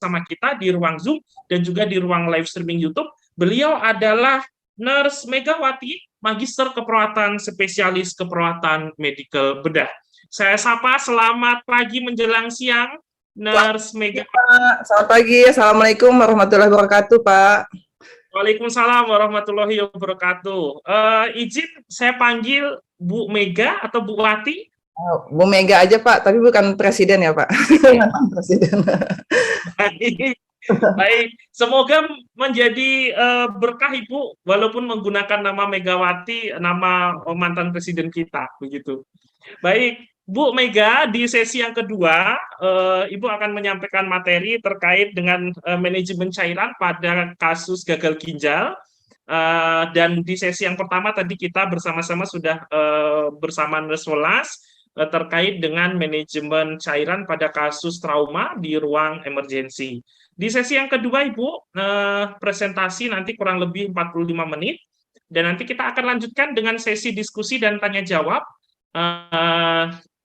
bersama kita di ruang Zoom dan juga di ruang live streaming YouTube. Beliau adalah Nurse Megawati, Magister Keperawatan Spesialis Keperawatan Medical Bedah. Saya sapa, selamat pagi menjelang siang, Nurse Megawati. Pak. Selamat pagi, Assalamualaikum warahmatullahi wabarakatuh, Pak. Waalaikumsalam warahmatullahi wabarakatuh. Izin saya panggil Bu Mega atau Bu Wati? Bu Mega aja, Pak, tapi bukan presiden ya, Pak. Presiden. Baik, semoga menjadi berkah Ibu, walaupun menggunakan nama Megawati, nama mantan presiden kita, begitu. Baik, Bu Mega, di sesi yang kedua, Ibu akan menyampaikan materi terkait dengan manajemen cairan pada kasus gagal ginjal. Dan di sesi yang pertama tadi kita bersama-sama sudah bersama Nurse Welas terkait dengan manajemen cairan pada kasus trauma di ruang emergensi. Di sesi yang kedua, Ibu, presentasi nanti kurang lebih 45 menit, dan nanti kita akan lanjutkan dengan sesi diskusi dan tanya-jawab.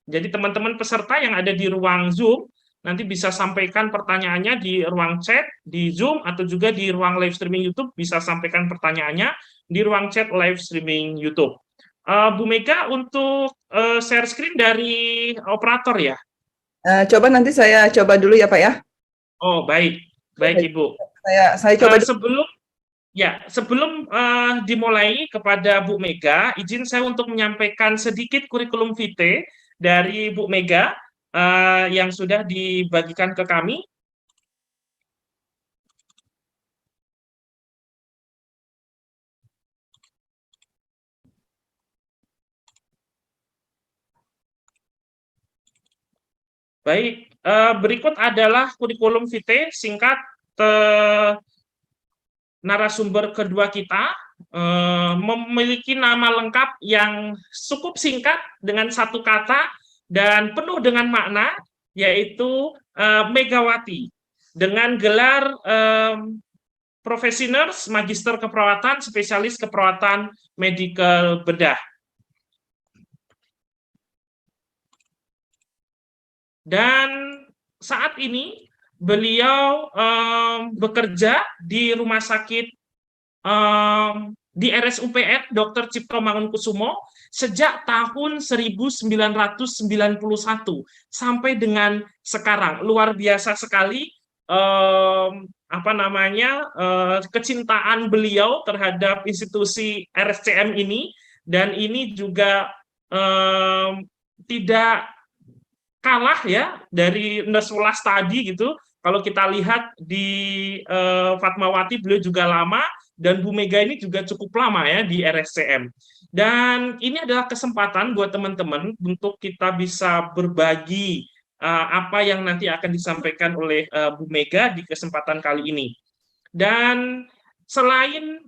Jadi teman-teman peserta yang ada di ruang Zoom, nanti bisa sampaikan pertanyaannya di ruang chat, di Zoom, atau juga di ruang live streaming YouTube, bisa sampaikan pertanyaannya di ruang chat live streaming YouTube. Bu Mega, untuk share screen dari operator ya? Coba nanti saya coba dulu ya, Pak ya. Oh, baik. Baik, Ibu. Saya coba sebelum dimulai kepada Bu Mega, izin saya untuk menyampaikan sedikit kurikulum vitae dari Bu Mega yang sudah dibagikan ke kami. Baik, berikut adalah kurikulum vitae singkat narasumber kedua kita, memiliki nama lengkap yang cukup singkat dengan satu kata dan penuh dengan makna, yaitu Megawati, dengan gelar profesi nurse, magister keperawatan, spesialis keperawatan medical bedah. Dan saat ini beliau bekerja di rumah sakit di RSUPN Dr. Cipto Mangunkusumo sejak tahun 1991 sampai dengan sekarang. Luar biasa sekali kecintaan beliau terhadap institusi RSCM ini, dan ini juga tidak kalah ya dari Nurse Welas tadi gitu. Kalau kita lihat di Fatmawati, beliau juga lama, dan Bu Mega ini juga cukup lama ya di RSCM. Dan ini adalah kesempatan buat teman-teman untuk kita bisa berbagi apa yang nanti akan disampaikan oleh Bu Mega di kesempatan kali ini. Dan selain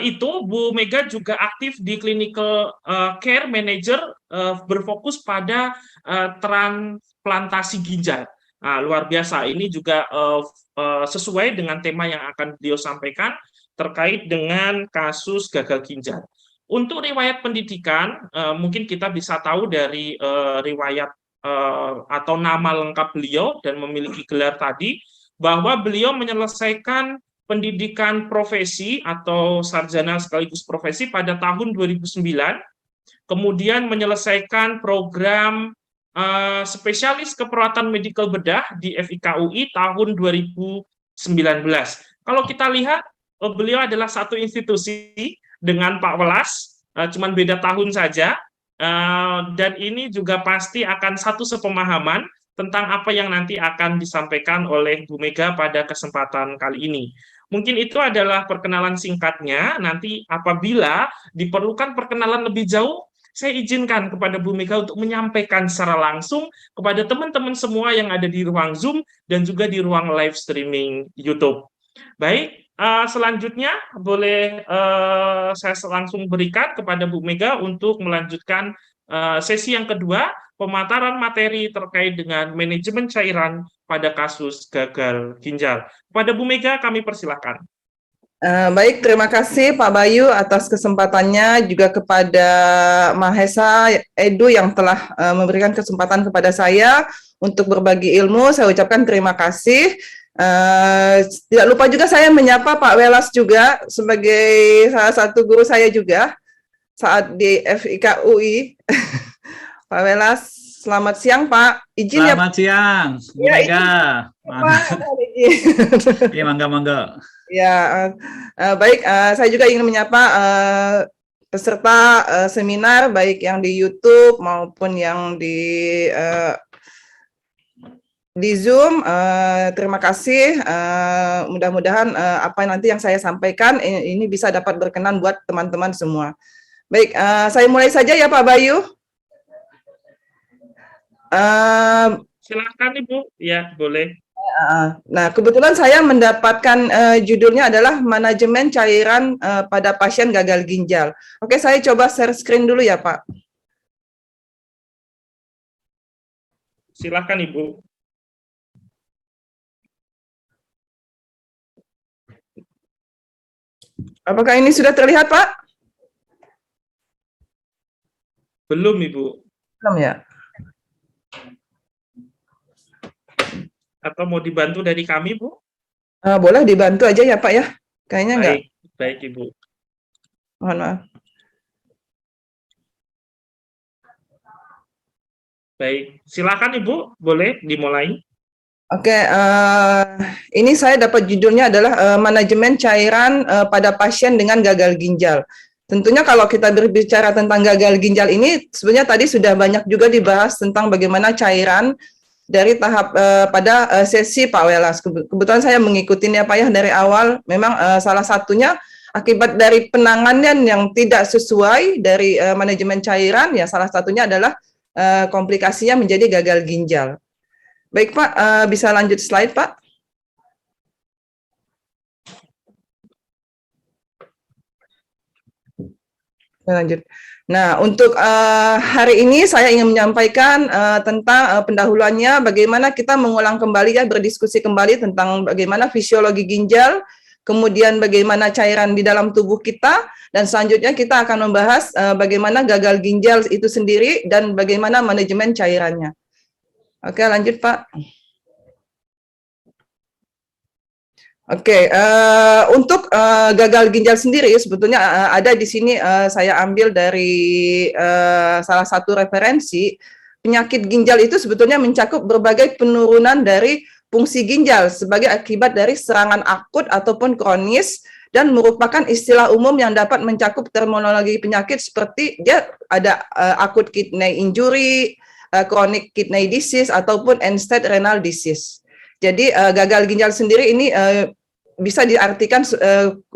itu, Bu Mega juga aktif di clinical care manager, berfokus pada transplantasi ginjal. Nah, luar biasa, ini juga sesuai dengan tema yang akan beliau sampaikan terkait dengan kasus gagal ginjal. Untuk riwayat pendidikan, mungkin kita bisa tahu dari riwayat atau nama lengkap beliau dan memiliki gelar tadi, bahwa beliau menyelesaikan pendidikan profesi atau sarjana sekaligus profesi pada tahun 2009, kemudian menyelesaikan program spesialis keperawatan medical bedah di FIKUI tahun 2019. Kalau kita lihat, beliau adalah satu institusi dengan Pak Welas, cuman beda tahun saja, dan ini juga pasti akan satu sepemahaman tentang apa yang nanti akan disampaikan oleh Bu Mega pada kesempatan kali ini. Mungkin itu adalah perkenalan singkatnya. Nanti apabila diperlukan perkenalan lebih jauh, saya izinkan kepada Bu Mega untuk menyampaikan secara langsung kepada teman-teman semua yang ada di ruang Zoom dan juga di ruang live streaming YouTube. Baik, selanjutnya boleh saya langsung berikan kepada Bu Mega untuk melanjutkan sesi yang kedua, pemaparan materi terkait dengan manajemen cairan pada kasus gagal ginjal. Kepada Bu Mega kami persilahkan. Baik, terima kasih Pak Bayu atas kesempatannya, juga kepada Mahesa Edu yang telah memberikan kesempatan kepada saya untuk berbagi ilmu. Saya ucapkan terima kasih. Tidak lupa juga saya menyapa Pak Welas juga sebagai salah satu guru saya juga saat di FIK UI. Pak Welas, selamat siang Pak. Izin ya Pak. Selamat siang, Bu Ya, Mega. izin Pak. Iya, mangga, mangga. Ya, baik. Saya juga ingin menyapa peserta seminar, baik yang di YouTube maupun yang di Zoom. Terima kasih. Mudah-mudahan apa nanti yang saya sampaikan ini bisa dapat berkenan buat teman-teman semua. Baik, saya mulai saja ya Pak Bayu. Silakan Ibu, ya boleh. Nah, kebetulan saya mendapatkan judulnya adalah manajemen cairan pada pasien gagal ginjal. Oke, saya coba share screen dulu ya, Pak. Silakan Ibu. Apakah ini sudah terlihat, Pak? Belum Ibu. Belum ya. Atau mau dibantu dari kami, Bu? Boleh dibantu aja ya, Pak ya. Kayaknya enggak. Baik Ibu. Mohon maaf. Baik, silakan Ibu, boleh dimulai. Oke, ini saya dapat judulnya adalah manajemen cairan pada pasien dengan gagal ginjal. Tentunya kalau kita berbicara tentang gagal ginjal ini, sebenarnya tadi sudah banyak juga dibahas tentang bagaimana cairan dari tahap pada sesi Pak Welas. Kebetulan saya mengikutinya Pak ya dari awal. Memang salah satunya akibat dari penanganan yang tidak sesuai dari manajemen cairan, ya salah satunya adalah komplikasinya menjadi gagal ginjal. Baik Pak, bisa lanjut slide Pak. Lanjut. Nah, untuk hari ini saya ingin menyampaikan tentang pendahuluannya, bagaimana kita mengulang kembali ya, berdiskusi kembali tentang bagaimana fisiologi ginjal, kemudian bagaimana cairan di dalam tubuh kita, dan selanjutnya kita akan membahas bagaimana gagal ginjal itu sendiri dan bagaimana manajemen cairannya. Oke, lanjut Pak. Oke, untuk gagal ginjal sendiri sebetulnya ada di sini saya ambil dari salah satu referensi. Penyakit ginjal itu sebetulnya mencakup berbagai penurunan dari fungsi ginjal sebagai akibat dari serangan akut ataupun kronis, dan merupakan istilah umum yang dapat mencakup terminologi penyakit seperti dia ada acute kidney injury, chronic kidney disease, ataupun end-stage renal disease. Jadi gagal ginjal sendiri ini bisa diartikan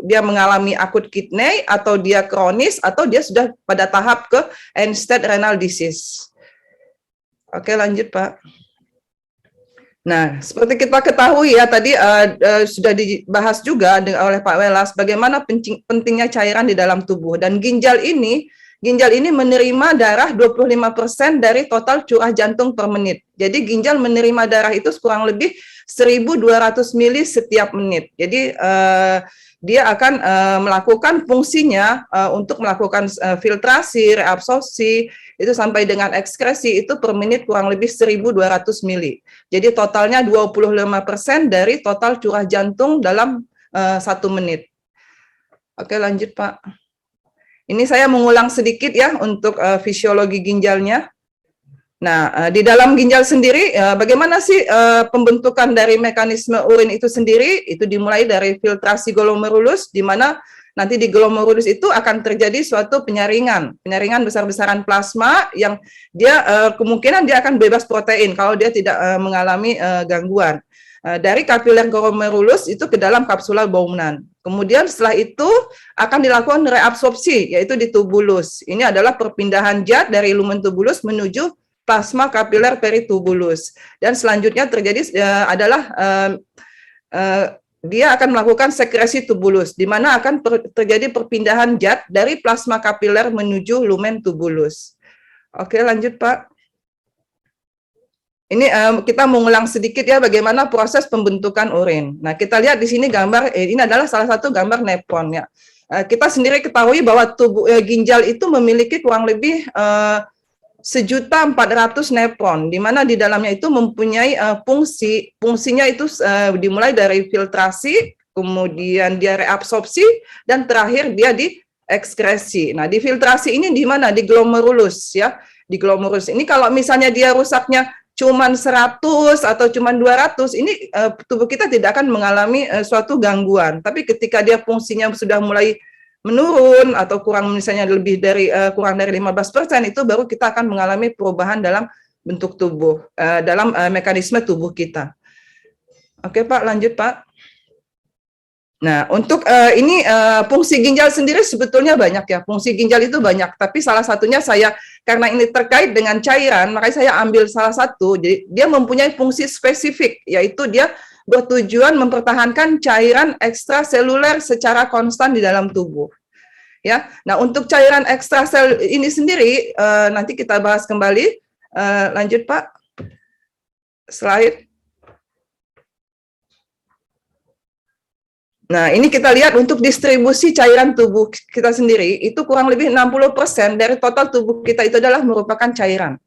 dia mengalami akut kidney, atau dia kronis, atau dia sudah pada tahap ke end-stage renal disease. Oke, lanjut Pak. Nah, seperti kita ketahui ya tadi sudah dibahas juga oleh Pak Welas bagaimana pentingnya cairan di dalam tubuh, dan ginjal ini menerima darah 25% dari total curah jantung per menit. Jadi ginjal menerima darah itu kurang lebih 1.200 mili setiap menit. Jadi dia akan melakukan fungsinya untuk melakukan filtrasi, reabsorpsi, itu sampai dengan ekskresi itu per menit kurang lebih 1.200 mili. Jadi totalnya 25% dari total curah jantung dalam 1 menit. Oke, lanjut Pak. Ini saya mengulang sedikit ya untuk fisiologi ginjalnya. Nah, di dalam ginjal sendiri, bagaimana sih pembentukan dari mekanisme urin itu sendiri? Itu dimulai dari filtrasi glomerulus, di mana nanti di glomerulus itu akan terjadi suatu penyaringan besar-besaran plasma yang dia kemungkinan dia akan bebas protein kalau dia tidak mengalami gangguan. Dari kapiler glomerulus itu ke dalam kapsula Bowman. Kemudian setelah itu akan dilakukan reabsorpsi, yaitu di tubulus. Ini adalah perpindahan zat dari lumen tubulus menuju plasma kapiler peritubulus. Dan selanjutnya terjadi adalah dia akan melakukan sekresi tubulus, di mana akan terjadi perpindahan zat dari plasma kapiler menuju lumen tubulus. Oke, lanjut Pak. Ini kita mengulang sedikit ya bagaimana proses pembentukan urin. Nah, kita lihat di sini gambar, ini adalah salah satu gambar nepron ya. Kita sendiri ketahui bahwa tubuh ginjal itu memiliki kurang lebih 1.400.000 nepron, di mana di dalamnya itu mempunyai fungsinya itu dimulai dari filtrasi, kemudian dia reabsorpsi, dan terakhir dia diekskresi. Nah, di filtrasi ini di mana? Di glomerulus ya. Di glomerulus ini kalau misalnya dia rusaknya cuman 100 atau cuman 200, ini tubuh kita tidak akan mengalami suatu gangguan. Tapi ketika dia fungsinya sudah mulai menurun atau kurang misalnya lebih dari kurang dari 15%, itu baru kita akan mengalami perubahan dalam bentuk tubuh, dalam mekanisme tubuh kita. Oke Pak, lanjut Pak. Nah, untuk ini fungsi ginjal sendiri sebetulnya banyak ya. Fungsi ginjal itu banyak, tapi salah satunya karena ini terkait dengan cairan, makanya saya ambil salah satu. Jadi dia mempunyai fungsi spesifik, yaitu dia bertujuan mempertahankan cairan ekstraseluler secara konstan di dalam tubuh. Ya. Nah, untuk cairan ekstrasel ini sendiri nanti kita bahas kembali. Lanjut Pak. Slide. Nah, ini kita lihat untuk distribusi cairan tubuh kita sendiri, itu kurang lebih 60% dari total tubuh kita itu adalah merupakan cairan.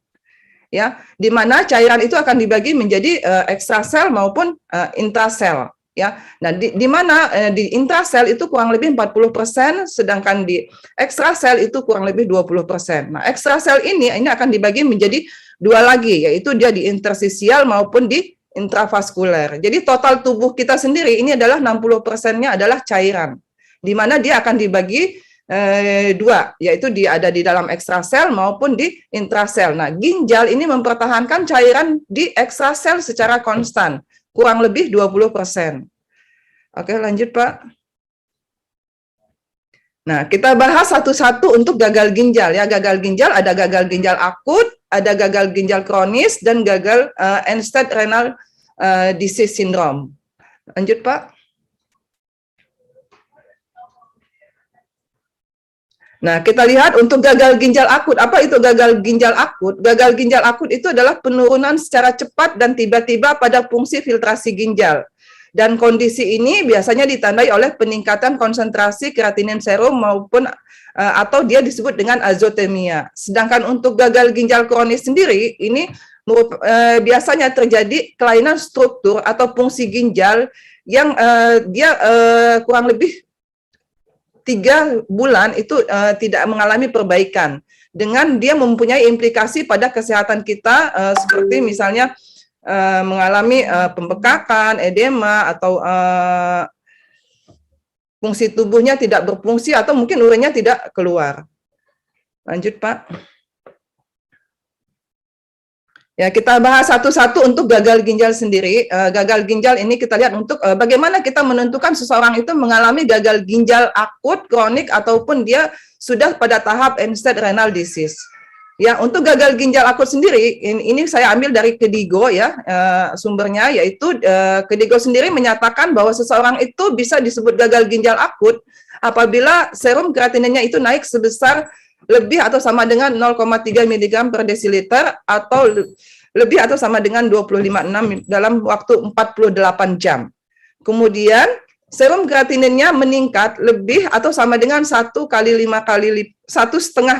Ya, di mana cairan itu akan dibagi menjadi ekstrasel maupun intrasel. Ya, nah di mana di intrasel itu kurang lebih 40%, sedangkan di ekstrasel itu kurang lebih 20%. Nah, ekstrasel ini akan dibagi menjadi dua lagi, yaitu dia di interstisial maupun di intravaskuler. Jadi total tubuh kita sendiri ini adalah 60%-nya adalah cairan, di mana dia akan dibagi dua, yaitu ada di dalam ekstrasel maupun di intrasel. Nah, ginjal ini mempertahankan cairan di ekstrasel secara konstan, kurang lebih 20%. Oke, lanjut Pak. Nah, kita bahas satu-satu untuk gagal ginjal ya. Gagal ginjal ada gagal ginjal akut, ada gagal ginjal kronis, dan gagal end-stage renal disease syndrome. Lanjut Pak. Nah, kita lihat untuk gagal ginjal akut. Apa itu gagal ginjal akut? Gagal ginjal akut itu adalah penurunan secara cepat dan tiba-tiba pada fungsi filtrasi ginjal. Dan kondisi ini biasanya ditandai oleh peningkatan konsentrasi kreatinin serum maupun atau dia disebut dengan azotemia. Sedangkan untuk gagal ginjal kronis sendiri, ini biasanya terjadi kelainan struktur atau fungsi ginjal yang dia kurang lebih 3 bulan itu tidak mengalami perbaikan. Dengan dia mempunyai implikasi pada kesehatan kita seperti misalnya mengalami pembekakan, edema, atau fungsi tubuhnya tidak berfungsi atau mungkin urinnya tidak keluar. Lanjut Pak. Ya, kita bahas satu-satu untuk gagal ginjal sendiri. Gagal ginjal ini kita lihat untuk bagaimana kita menentukan seseorang itu mengalami gagal ginjal akut, kronik, ataupun dia sudah pada tahap end-stage renal disease. Ya, untuk gagal ginjal akut sendiri, ini saya ambil dari KDIGO ya, sumbernya, yaitu KDIGO sendiri menyatakan bahwa seseorang itu bisa disebut gagal ginjal akut apabila serum kreatininnya itu naik sebesar lebih atau sama dengan 0,3 mg per desiliter atau lebih atau sama dengan 25,6 dalam waktu 48 jam. Kemudian serum kreatininnya meningkat lebih atau sama dengan 1,5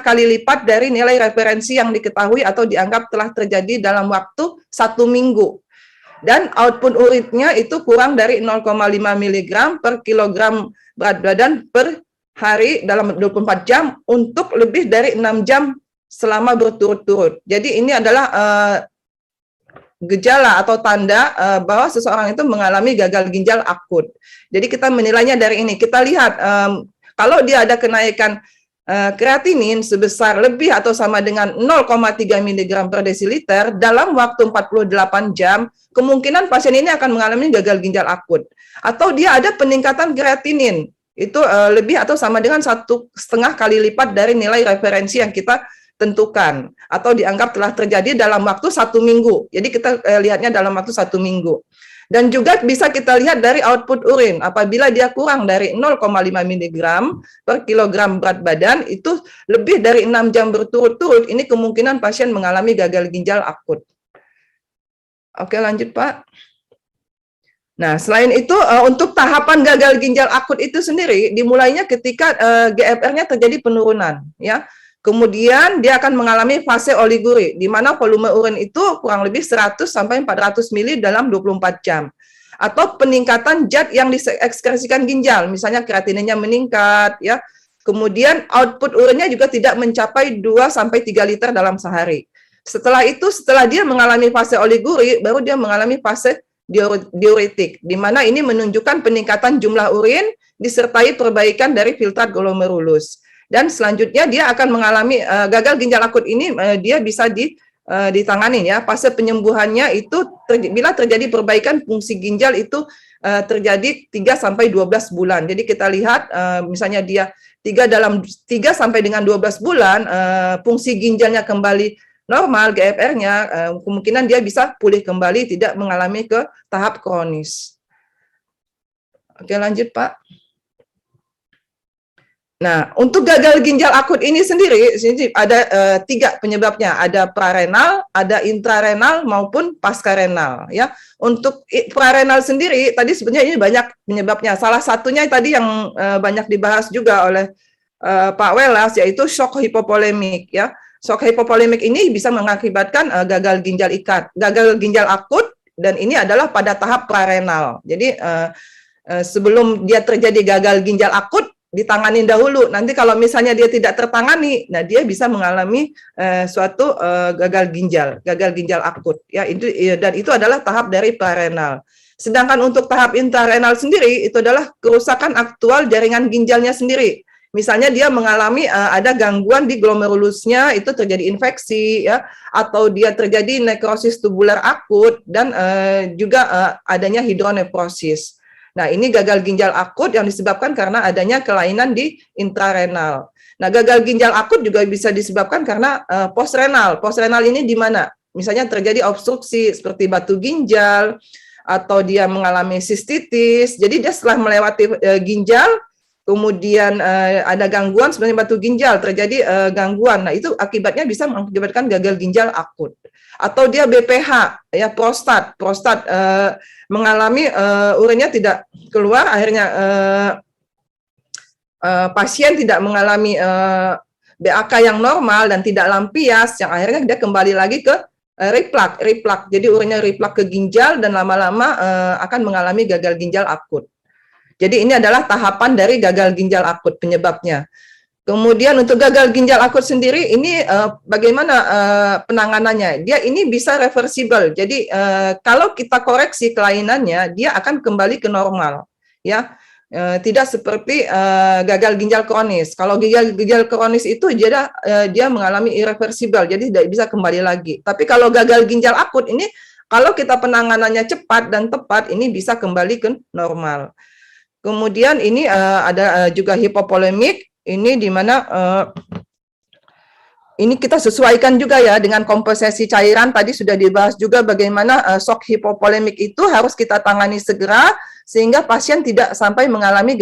kali lipat dari nilai referensi yang diketahui atau dianggap telah terjadi dalam waktu 1 minggu. Dan output urinnya itu kurang dari 0,5 mg per kilogram berat badan per hari dalam 24 jam untuk lebih dari 6 jam selama berturut-turut. Jadi ini adalah gejala atau tanda bahwa seseorang itu mengalami gagal ginjal akut. Jadi kita menilainya dari ini. Kita lihat kalau dia ada kenaikan kreatinin sebesar lebih atau sama dengan 0,3 mg per desiliter dalam waktu 48 jam, kemungkinan pasien ini akan mengalami gagal ginjal akut. Atau dia ada peningkatan kreatinin, itu lebih atau sama dengan 1,5 kali lipat dari nilai referensi yang kita tentukan atau dianggap telah terjadi dalam waktu 1 minggu. Jadi kita lihatnya dalam waktu 1 minggu. Dan juga bisa kita lihat dari output urin. Apabila dia kurang dari 0,5 mg per kilogram berat badan, itu lebih dari 6 jam berturut-turut, ini kemungkinan pasien mengalami gagal ginjal akut. Oke, lanjut Pak. Nah, selain itu untuk tahapan gagal ginjal akut itu sendiri dimulainya ketika GFR-nya terjadi penurunan, ya. Kemudian dia akan mengalami fase oliguri, di mana volume urin itu kurang lebih 100 sampai 400 mili dalam 24 jam. Atau peningkatan zat yang diekskresikan ginjal, misalnya kreatinинnya meningkat, ya. Kemudian output urinnya juga tidak mencapai 2 sampai 3 liter dalam sehari. Setelah itu, setelah dia mengalami fase oliguri, baru dia mengalami fase diuretik, di mana ini menunjukkan peningkatan jumlah urin disertai perbaikan dari filtrat glomerulus. Dan selanjutnya dia akan mengalami gagal ginjal akut ini, dia bisa ditangani, ya. Fase penyembuhannya itu bila terjadi perbaikan fungsi ginjal itu terjadi 3 sampai 12 bulan. Jadi kita lihat misalnya dia 3 sampai dengan 12 bulan fungsi ginjalnya kembali normal, GFR-nya kemungkinan dia bisa pulih kembali, tidak mengalami ke tahap kronis. Oke, lanjut Pak. Nah, untuk gagal ginjal akut ini sendiri ada 3 penyebabnya, ada prarenal, ada intrarenal maupun pascarenal, ya. Untuk prarenal sendiri tadi sebenarnya ini banyak penyebabnya. Salah satunya tadi yang banyak dibahas juga oleh Pak Welas, yaitu shock hipovolemik, ya. Shock hipovolemik ini bisa mengakibatkan gagal ginjal akut, dan ini adalah pada tahap prarenal. Jadi sebelum dia terjadi gagal ginjal akut, ditangani dahulu. Nanti kalau misalnya dia tidak tertangani, nah dia bisa mengalami suatu gagal ginjal akut. Ya, dan itu adalah tahap dari prarenal. Sedangkan untuk tahap intrarenal sendiri itu adalah kerusakan aktual jaringan ginjalnya sendiri. Misalnya dia mengalami ada gangguan di glomerulusnya, itu terjadi infeksi, ya, atau dia terjadi nekrosis tubular akut, dan juga adanya hidronefrosis. Nah, ini gagal ginjal akut yang disebabkan karena adanya kelainan di intrarenal. Nah, gagal ginjal akut juga bisa disebabkan karena postrenal. Postrenal ini di mana? Misalnya terjadi obstruksi seperti batu ginjal, atau dia mengalami sistitis. Jadi dia setelah melewati ginjal, kemudian ada gangguan sebenarnya batu ginjal, terjadi gangguan. Nah, itu akibatnya bisa mengakibatkan gagal ginjal akut. Atau dia BPH, ya, prostat mengalami urinnya tidak keluar, akhirnya pasien tidak mengalami BAK yang normal dan tidak lampias, yang akhirnya dia kembali lagi ke reflux. Jadi urinnya reflux ke ginjal dan lama-lama akan mengalami gagal ginjal akut. Jadi ini adalah tahapan dari gagal ginjal akut penyebabnya. Kemudian untuk gagal ginjal akut sendiri ini bagaimana penanganannya? Dia ini bisa reversible. Jadi kalau kita koreksi kelainannya, dia akan kembali ke normal, ya. Tidak seperti gagal ginjal kronis. Kalau ginjal kronis itu dia mengalami irreversible, jadi tidak bisa kembali lagi. Tapi kalau gagal ginjal akut ini, kalau kita penanganannya cepat dan tepat, ini bisa kembali ke normal. Kemudian ini ada juga hipovolemik. Ini di mana ini kita sesuaikan juga ya dengan komposisi cairan. Tadi sudah dibahas juga bagaimana shock hipovolemik itu harus kita tangani segera sehingga pasien tidak sampai mengalami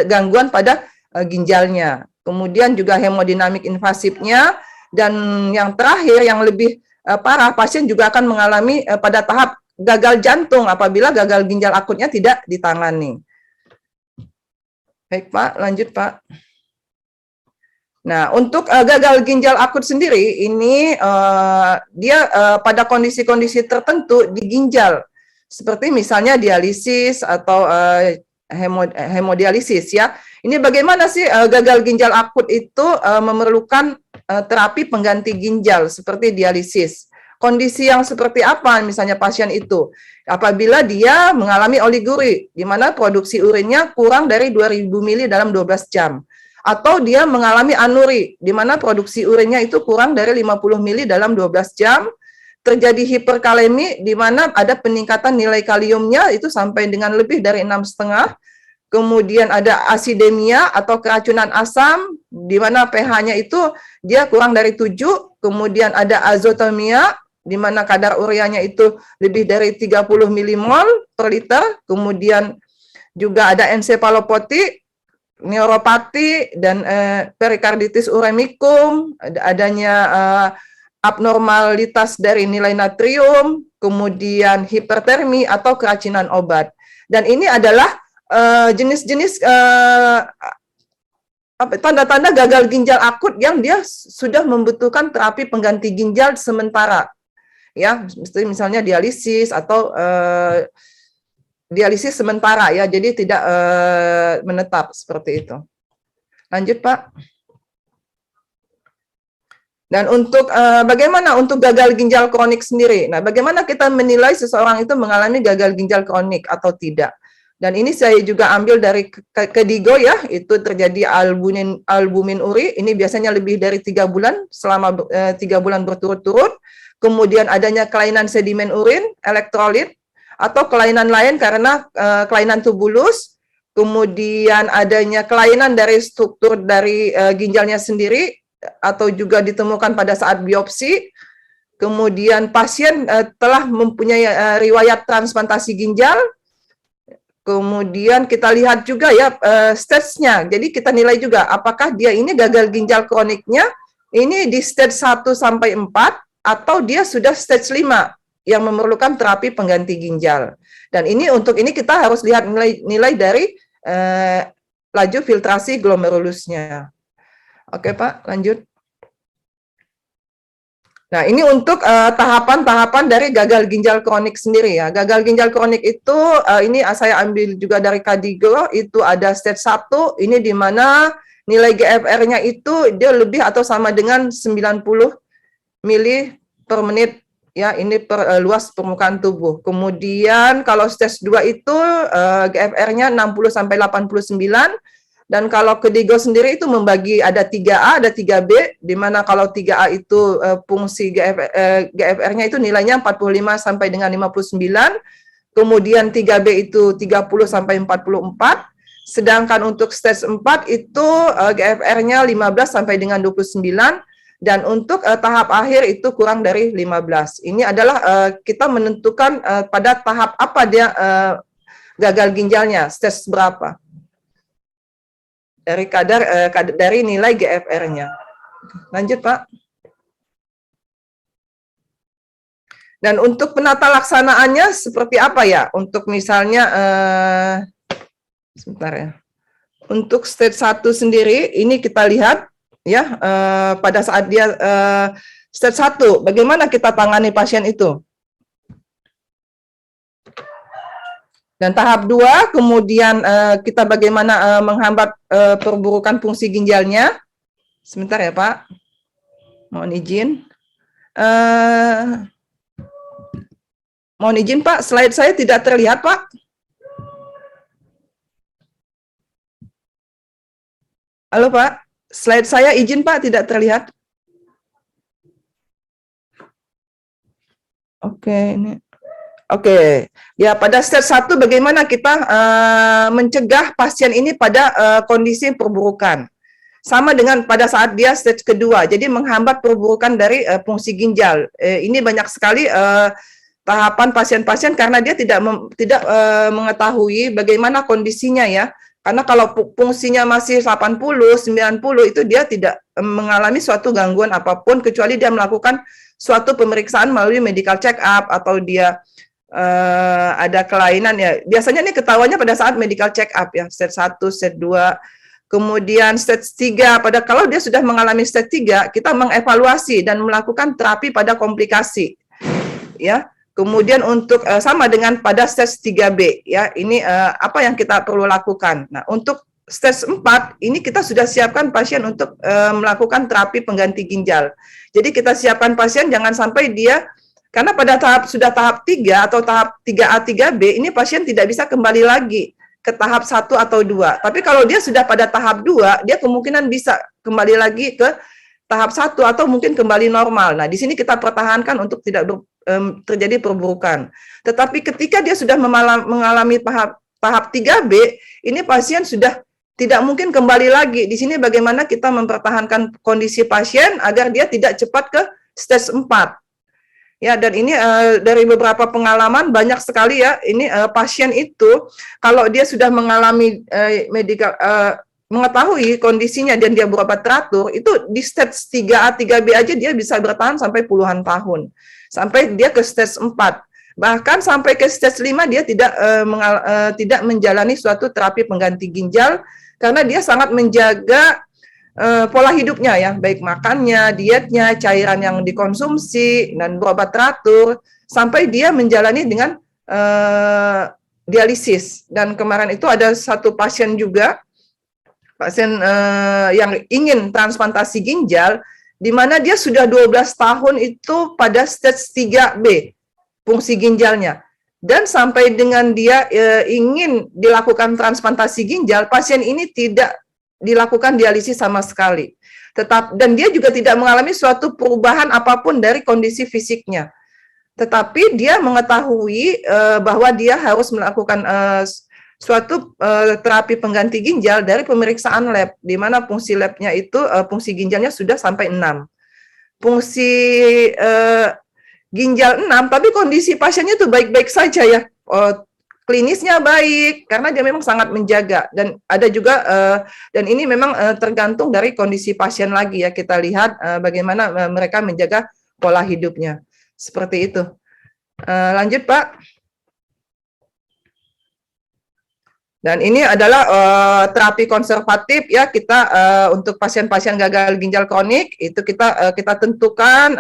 gangguan pada ginjalnya. Kemudian juga hemodinamik invasifnya, dan yang terakhir yang lebih parah, pasien juga akan mengalami pada tahap gagal jantung apabila gagal ginjal akutnya tidak ditangani. Baik Pak, lanjut Pak. Nah, untuk gagal ginjal akut sendiri ini dia pada kondisi-kondisi tertentu di ginjal, seperti misalnya dialisis atau hemodialisis, ya. Ini bagaimana sih gagal ginjal akut itu memerlukan terapi pengganti ginjal seperti dialisis. Kondisi yang seperti apa misalnya pasien itu? Apabila dia mengalami oliguri, di mana produksi urinnya kurang dari 2000 mili dalam 12 jam. Atau dia mengalami anuri, di mana produksi urinnya itu kurang dari 50 mili dalam 12 jam. Terjadi hiperkalemi, di mana ada peningkatan nilai kaliumnya itu sampai dengan lebih dari 6,5. Kemudian ada asidemia atau keracunan asam, di mana pH-nya itu dia kurang dari 7. Kemudian ada azotemia, di mana kadar ureanya itu lebih dari 30 milimol per liter. Kemudian juga ada ensefalopati, neuropati, dan perikarditis uremicum, adanya abnormalitas dari nilai natrium, kemudian hipertermi atau keracunan obat. Dan ini adalah jenis-jenis tanda-tanda gagal ginjal akut yang dia sudah membutuhkan terapi pengganti ginjal sementara. Ya, misalnya dialisis atau dialisis sementara ya, jadi tidak menetap seperti itu. Lanjut, Pak. Dan untuk bagaimana untuk gagal ginjal kronik sendiri? Nah, bagaimana kita menilai seseorang itu mengalami gagal ginjal kronik atau tidak? Dan ini saya juga ambil dari KDIGO ya, itu terjadi albumin uri, ini biasanya lebih dari 3 bulan, selama 3 bulan berturut-turut. Kemudian adanya kelainan sedimen urin, elektrolit, atau kelainan lain karena kelainan tubulus. Kemudian adanya kelainan dari struktur dari ginjalnya sendiri, atau juga ditemukan pada saat biopsi. Kemudian pasien telah mempunyai riwayat transplantasi ginjal. Kemudian kita lihat juga ya stage-nya. Jadi kita nilai juga apakah dia ini gagal ginjal kroniknya ini di stage 1 sampai 4 atau dia sudah stage 5 yang memerlukan terapi pengganti ginjal. Dan ini untuk ini kita harus lihat nilai dari laju filtrasi glomerulusnya. Oke, Pak, lanjut. Nah, ini untuk tahapan-tahapan dari gagal ginjal kronik sendiri ya. Gagal ginjal kronik itu ini saya ambil juga dari KDIGO, itu ada stage 1, ini di mana nilai GFR-nya itu dia lebih atau sama dengan 90 mili per menit ya, ini per luas permukaan tubuh. Kemudian kalau stage 2 itu GFR-nya 60 sampai 89. Dan kalau KDIGO sendiri itu membagi ada 3A, ada 3B, di mana kalau 3A itu fungsi GFR-nya itu nilainya 45 sampai dengan 59, kemudian 3B itu 30 sampai 44, sedangkan untuk stage 4 itu GFR-nya 15 sampai dengan 29, dan untuk tahap akhir itu kurang dari 15. Ini adalah kita menentukan pada tahap apa dia gagal ginjalnya, stage berapa. Dari dari nilai GFR-nya. Lanjut, Pak. Dan untuk penata laksanaannya seperti apa ya? Untuk misalnya sebentar ya. Untuk stage 1 sendiri ini kita lihat ya pada saat dia stage 1 bagaimana kita tangani pasien itu. Dan tahap 2, kemudian kita bagaimana menghambat perburukan fungsi ginjalnya. Sebentar ya, Pak. Mohon izin. Mohon izin, Pak. Slide saya tidak terlihat, Pak. Halo, Pak. Slide saya izin, Pak, tidak terlihat. Oke, ini. Oke, ya pada stage 1 bagaimana kita mencegah pasien ini pada kondisi perburukan. Sama dengan pada saat dia stage kedua, jadi menghambat perburukan dari fungsi ginjal. Ini banyak sekali tahapan pasien-pasien karena dia tidak mengetahui bagaimana kondisinya ya. Karena kalau fungsinya masih 80, 90 itu dia tidak mengalami suatu gangguan apapun kecuali dia melakukan suatu pemeriksaan melalui medical check up atau dia ada kelainan ya. Biasanya ini ketahuannya pada saat medical check up ya, stage 1, stage 2. Kemudian stage 3 kalau dia sudah mengalami stage 3, kita mengevaluasi dan melakukan terapi pada komplikasi. Ya. Kemudian untuk sama dengan pada stage 3B ya. Ini apa yang kita perlu lakukan. Nah, untuk stage 4 ini kita sudah siapkan pasien untuk melakukan terapi pengganti ginjal. Jadi kita siapkan pasien jangan sampai dia karena pada tahap 3 atau tahap 3A, 3B, ini pasien tidak bisa kembali lagi ke tahap 1 atau 2. Tapi kalau dia sudah pada tahap 2, dia kemungkinan bisa kembali lagi ke tahap 1 atau mungkin kembali normal. Nah, di sini kita pertahankan untuk tidak terjadi perburukan. Tetapi ketika dia sudah mengalami tahap 3B, ini pasien sudah tidak mungkin kembali lagi. Di sini bagaimana kita mempertahankan kondisi pasien agar dia tidak cepat ke stage 4. Ya, dan ini dari beberapa pengalaman banyak sekali ya, ini pasien itu kalau dia sudah mengalami mengetahui kondisinya dan dia berobat teratur, itu di stage 3A, 3B aja dia bisa bertahan sampai puluhan tahun. Sampai dia ke stage 4. Bahkan sampai ke stage 5 dia tidak menjalani suatu terapi pengganti ginjal karena dia sangat menjaga pola hidupnya ya, baik makannya, dietnya, cairan yang dikonsumsi, dan berobat teratur, sampai dia menjalani dengan dialisis. Dan kemarin itu ada satu pasien juga, pasien yang ingin transplantasi ginjal, di mana dia sudah 12 tahun itu pada stage 3B fungsi ginjalnya. Dan sampai dengan dia ingin dilakukan transplantasi ginjal, pasien ini tidak dilakukan dialisis sama sekali. Dan dia juga tidak mengalami suatu perubahan apapun dari kondisi fisiknya. Tetapi dia mengetahui bahwa dia harus melakukan suatu terapi pengganti ginjal dari pemeriksaan lab, di mana fungsi labnya itu fungsi ginjalnya sudah sampai 6. Fungsi ginjal 6, tapi kondisi pasiennya itu baik-baik saja ya. Klinisnya baik karena dia memang sangat menjaga, dan ada juga dan ini memang tergantung dari kondisi pasien lagi ya, kita lihat bagaimana mereka menjaga pola hidupnya. Seperti itu. Lanjut Pak. Dan ini adalah terapi konservatif ya, kita untuk pasien-pasien gagal ginjal kronik itu kita tentukan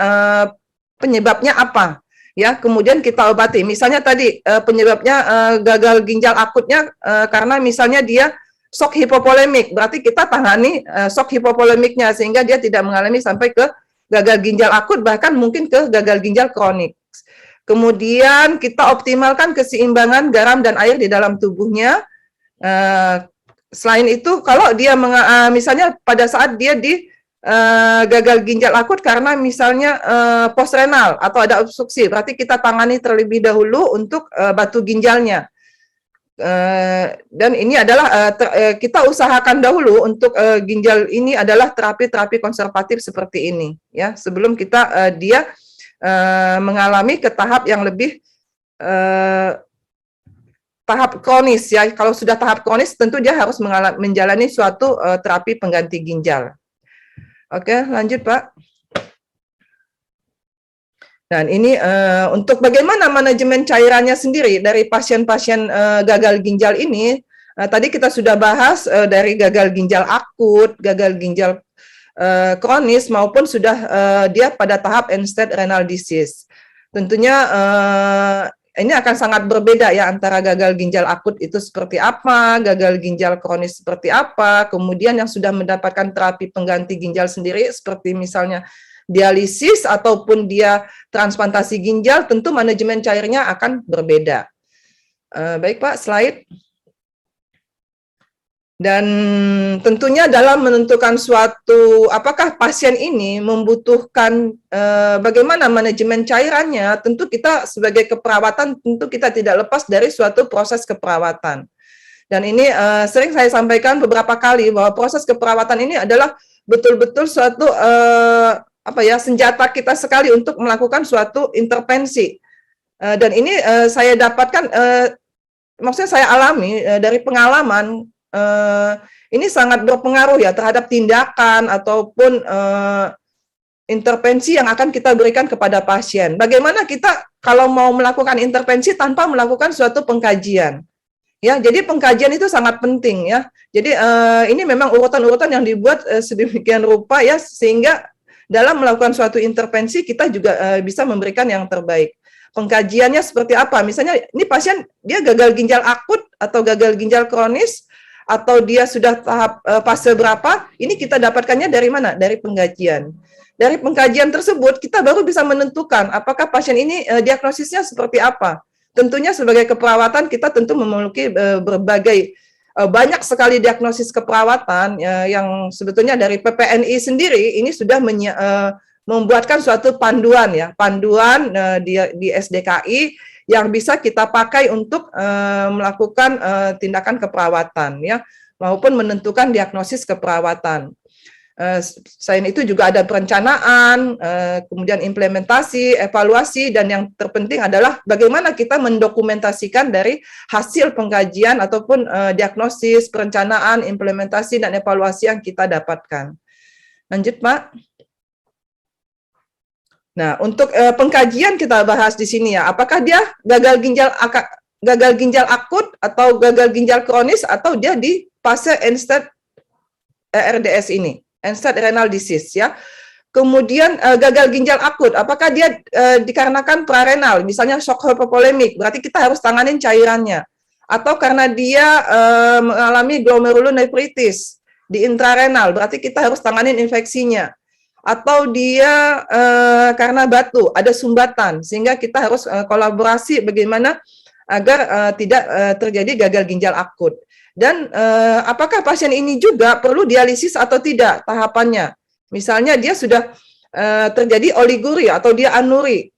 penyebabnya apa ya, kemudian kita obati. Misalnya tadi penyebabnya gagal ginjal akutnya karena misalnya dia shock hipovolemik, berarti kita tangani shock hipovolemiknya sehingga dia tidak mengalami sampai ke gagal ginjal akut, bahkan mungkin ke gagal ginjal kronik. Kemudian kita optimalkan keseimbangan garam dan air di dalam tubuhnya. Selain itu, kalau dia misalnya pada saat dia di gagal ginjal akut karena misalnya postrenal atau ada obstruksi, berarti kita tangani terlebih dahulu untuk batu ginjalnya. Dan ini adalah kita usahakan dahulu untuk ginjal ini adalah terapi-terapi konservatif seperti ini ya, sebelum kita dia mengalami ke tahap yang lebih tahap kronis ya. Kalau sudah tahap kronis tentu dia harus menjalani suatu terapi pengganti ginjal. Oke, lanjut Pak. Dan ini untuk bagaimana manajemen cairannya sendiri dari pasien-pasien gagal ginjal ini, tadi kita sudah bahas dari gagal ginjal akut, gagal ginjal kronis, maupun sudah dia pada tahap end-stage renal disease. Tentunya ini akan sangat berbeda ya antara gagal ginjal akut itu seperti apa, gagal ginjal kronis seperti apa, kemudian yang sudah mendapatkan terapi pengganti ginjal sendiri seperti misalnya dialisis ataupun dia transplantasi ginjal, tentu manajemen cairnya akan berbeda. Baik Pak, slide. Dan tentunya dalam menentukan suatu apakah pasien ini membutuhkan bagaimana manajemen cairannya, tentu kita sebagai keperawatan tentu kita tidak lepas dari suatu proses keperawatan. Dan ini sering saya sampaikan beberapa kali bahwa proses keperawatan ini adalah betul-betul suatu senjata kita sekali untuk melakukan suatu intervensi. Dan ini saya dapatkan, maksudnya saya alami dari pengalaman. Ini sangat berpengaruh ya terhadap tindakan ataupun intervensi yang akan kita berikan kepada pasien. Bagaimana kita kalau mau melakukan intervensi tanpa melakukan suatu pengkajian? Ya, jadi pengkajian itu sangat penting ya. Jadi ini memang urutan-urutan yang dibuat sedemikian rupa ya, sehingga dalam melakukan suatu intervensi kita juga bisa memberikan yang terbaik. Pengkajiannya seperti apa? Misalnya ini pasien dia gagal ginjal akut atau gagal ginjal kronis, atau dia sudah tahap fase berapa, ini kita dapatkannya dari mana? Dari pengkajian. Dari pengkajian tersebut, kita baru bisa menentukan apakah pasien ini diagnosisnya seperti apa. Tentunya sebagai keperawatan, kita tentu memiliki berbagai, banyak sekali diagnosis keperawatan yang sebetulnya dari PPNI sendiri, ini sudah membuatkan suatu panduan ya, panduan di SDKI, yang bisa kita pakai untuk melakukan tindakan keperawatan ya, maupun menentukan diagnosis keperawatan. Selain itu juga ada perencanaan, kemudian implementasi, evaluasi, dan yang terpenting adalah bagaimana kita mendokumentasikan dari hasil pengkajian ataupun diagnosis, perencanaan, implementasi, dan evaluasi yang kita dapatkan. Lanjut, Pak. Nah, untuk pengkajian kita bahas di sini ya, apakah dia gagal ginjal akut atau gagal ginjal kronis atau dia di fase end-stage RDS ini, end-stage renal disease ya. Kemudian gagal ginjal akut, apakah dia dikarenakan prarenal, misalnya shock hypovolemik, berarti kita harus tanganin cairannya. Atau karena dia mengalami glomerulonefritis di intrarenal, berarti kita harus tanganin infeksinya. Atau dia karena batu, ada sumbatan, sehingga kita harus kolaborasi bagaimana agar tidak terjadi gagal ginjal akut. Dan apakah pasien ini juga perlu dialisis atau tidak tahapannya? Misalnya dia sudah terjadi oliguri atau dia anuri,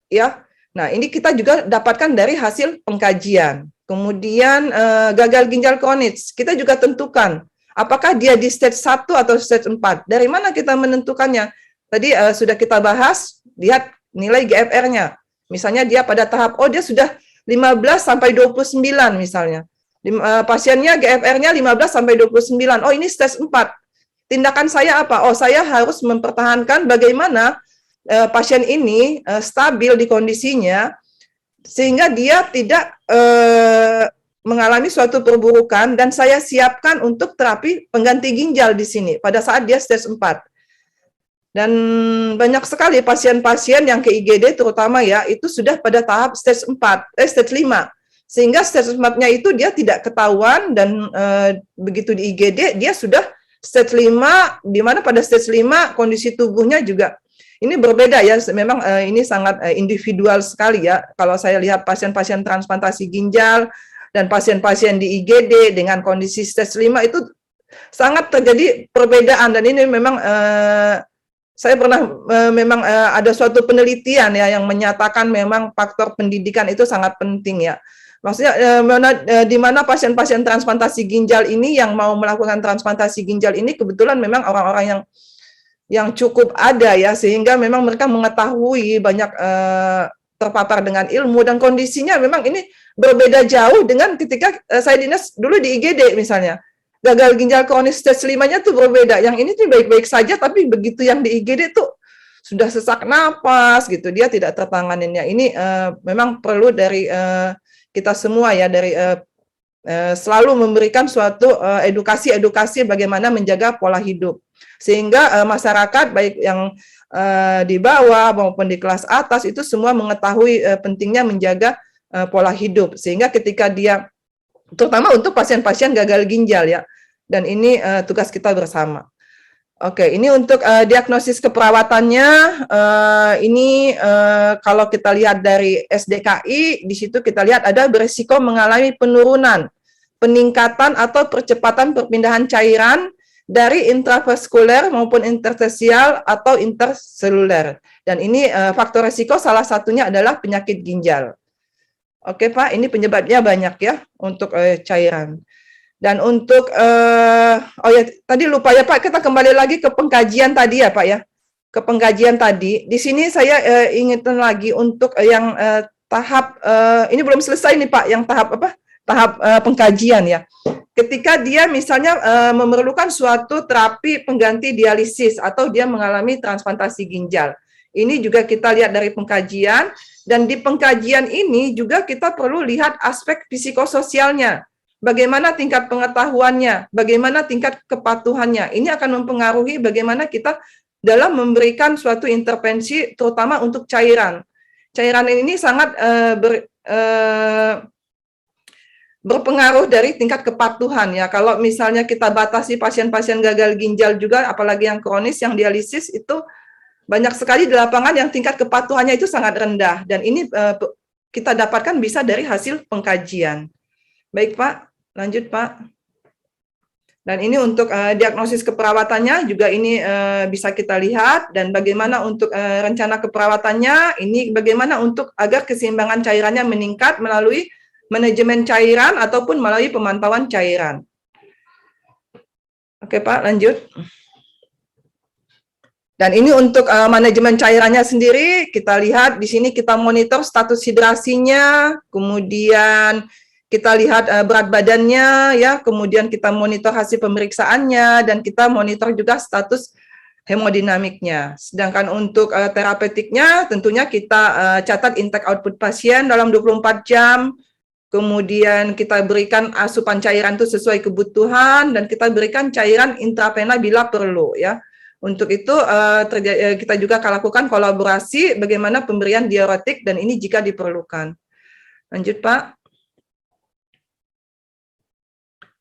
ya. Nah, ini kita juga dapatkan dari hasil pengkajian. Kemudian gagal ginjal kronis, kita juga tentukan apakah dia di stage 1 atau stage 4. Dari mana kita menentukannya? Tadi sudah kita bahas, lihat nilai GFR-nya. Misalnya dia pada tahap, dia sudah 15 sampai 29 misalnya. Pasiennya GFR-nya 15 sampai 29. Oh, ini stage 4. Tindakan saya apa? Oh, saya harus mempertahankan bagaimana pasien ini stabil di kondisinya sehingga dia tidak mengalami suatu perburukan, dan saya siapkan untuk terapi pengganti ginjal di sini pada saat dia stage 4. Dan banyak sekali pasien-pasien yang ke IGD terutama ya, itu sudah pada tahap stage 5. Sehingga stage 4-nya itu dia tidak ketahuan, dan begitu di IGD dia sudah stage 5, di mana pada stage 5 kondisi tubuhnya juga ini berbeda ya, memang ini sangat individual sekali ya. Kalau saya lihat pasien-pasien transplantasi ginjal dan pasien-pasien di IGD dengan kondisi stage 5 itu sangat terjadi perbedaan, dan ini memang saya pernah memang ada suatu penelitian ya yang menyatakan memang faktor pendidikan itu sangat penting ya. Maksudnya di mana pasien-pasien transplantasi ginjal ini yang mau melakukan transplantasi ginjal ini kebetulan memang orang-orang yang cukup ada ya, sehingga memang mereka mengetahui banyak terpapar dengan ilmu, dan kondisinya memang ini berbeda jauh dengan ketika saya dinas dulu di IGD misalnya. Gagal ginjal kronis stage 5-nya tuh berbeda. Yang ini tuh baik-baik saja, tapi begitu yang di IGD tuh sudah sesak napas gitu, dia tidak tertanganinnya. Ini memang perlu dari kita semua ya, dari selalu memberikan suatu edukasi bagaimana menjaga pola hidup, sehingga masyarakat baik yang di bawah maupun di kelas atas itu semua mengetahui pentingnya menjaga pola hidup, sehingga ketika dia, terutama untuk pasien-pasien gagal ginjal ya, dan ini tugas kita bersama. Oke, ini untuk diagnosis keperawatannya, ini kalau kita lihat dari SDKI, di situ kita lihat ada berisiko mengalami penurunan, peningkatan atau percepatan perpindahan cairan dari intravaskuler maupun interstisial atau interseluler. Dan ini faktor risiko salah satunya adalah penyakit ginjal. Oke Pak, ini penyebabnya banyak ya untuk cairan. Dan untuk, tadi lupa ya Pak, kita kembali lagi ke pengkajian tadi ya Pak ya. Ke pengkajian tadi, di sini saya ingatkan lagi untuk yang tahap, ini belum selesai nih Pak, yang tahap apa? Tahap pengkajian ya. Ketika dia misalnya memerlukan suatu terapi pengganti dialisis atau dia mengalami transplantasi ginjal. Ini juga kita lihat dari pengkajian, dan di pengkajian ini juga kita perlu lihat aspek psikososialnya. Bagaimana tingkat pengetahuannya, bagaimana tingkat kepatuhannya. Ini akan mempengaruhi bagaimana kita dalam memberikan suatu intervensi, terutama untuk cairan. Cairan ini sangat berpengaruh dari tingkat kepatuhan ya. Kalau misalnya kita batasi pasien-pasien gagal ginjal juga, apalagi yang kronis, yang dialisis, itu banyak sekali di lapangan yang tingkat kepatuhannya itu sangat rendah, dan ini kita dapatkan bisa dari hasil pengkajian. Baik Pak, lanjut Pak. Dan ini untuk diagnosis keperawatannya juga ini bisa kita lihat, dan bagaimana untuk rencana keperawatannya, ini bagaimana untuk agar keseimbangan cairannya meningkat melalui manajemen cairan ataupun melalui pemantauan cairan. Oke Pak, lanjut. Dan ini untuk manajemen cairannya sendiri, kita lihat di sini kita monitor status hidrasinya, kemudian kita lihat berat badannya, ya, kemudian kita monitor hasil pemeriksaannya, dan kita monitor juga status hemodinamiknya. Sedangkan untuk terapeutiknya, tentunya kita catat intake output pasien dalam 24 jam, kemudian kita berikan asupan cairan itu sesuai kebutuhan, dan kita berikan cairan intravena bila perlu, ya. Untuk itu kita juga akan lakukan kolaborasi bagaimana pemberian diuretik dan ini jika diperlukan. Lanjut, Pak.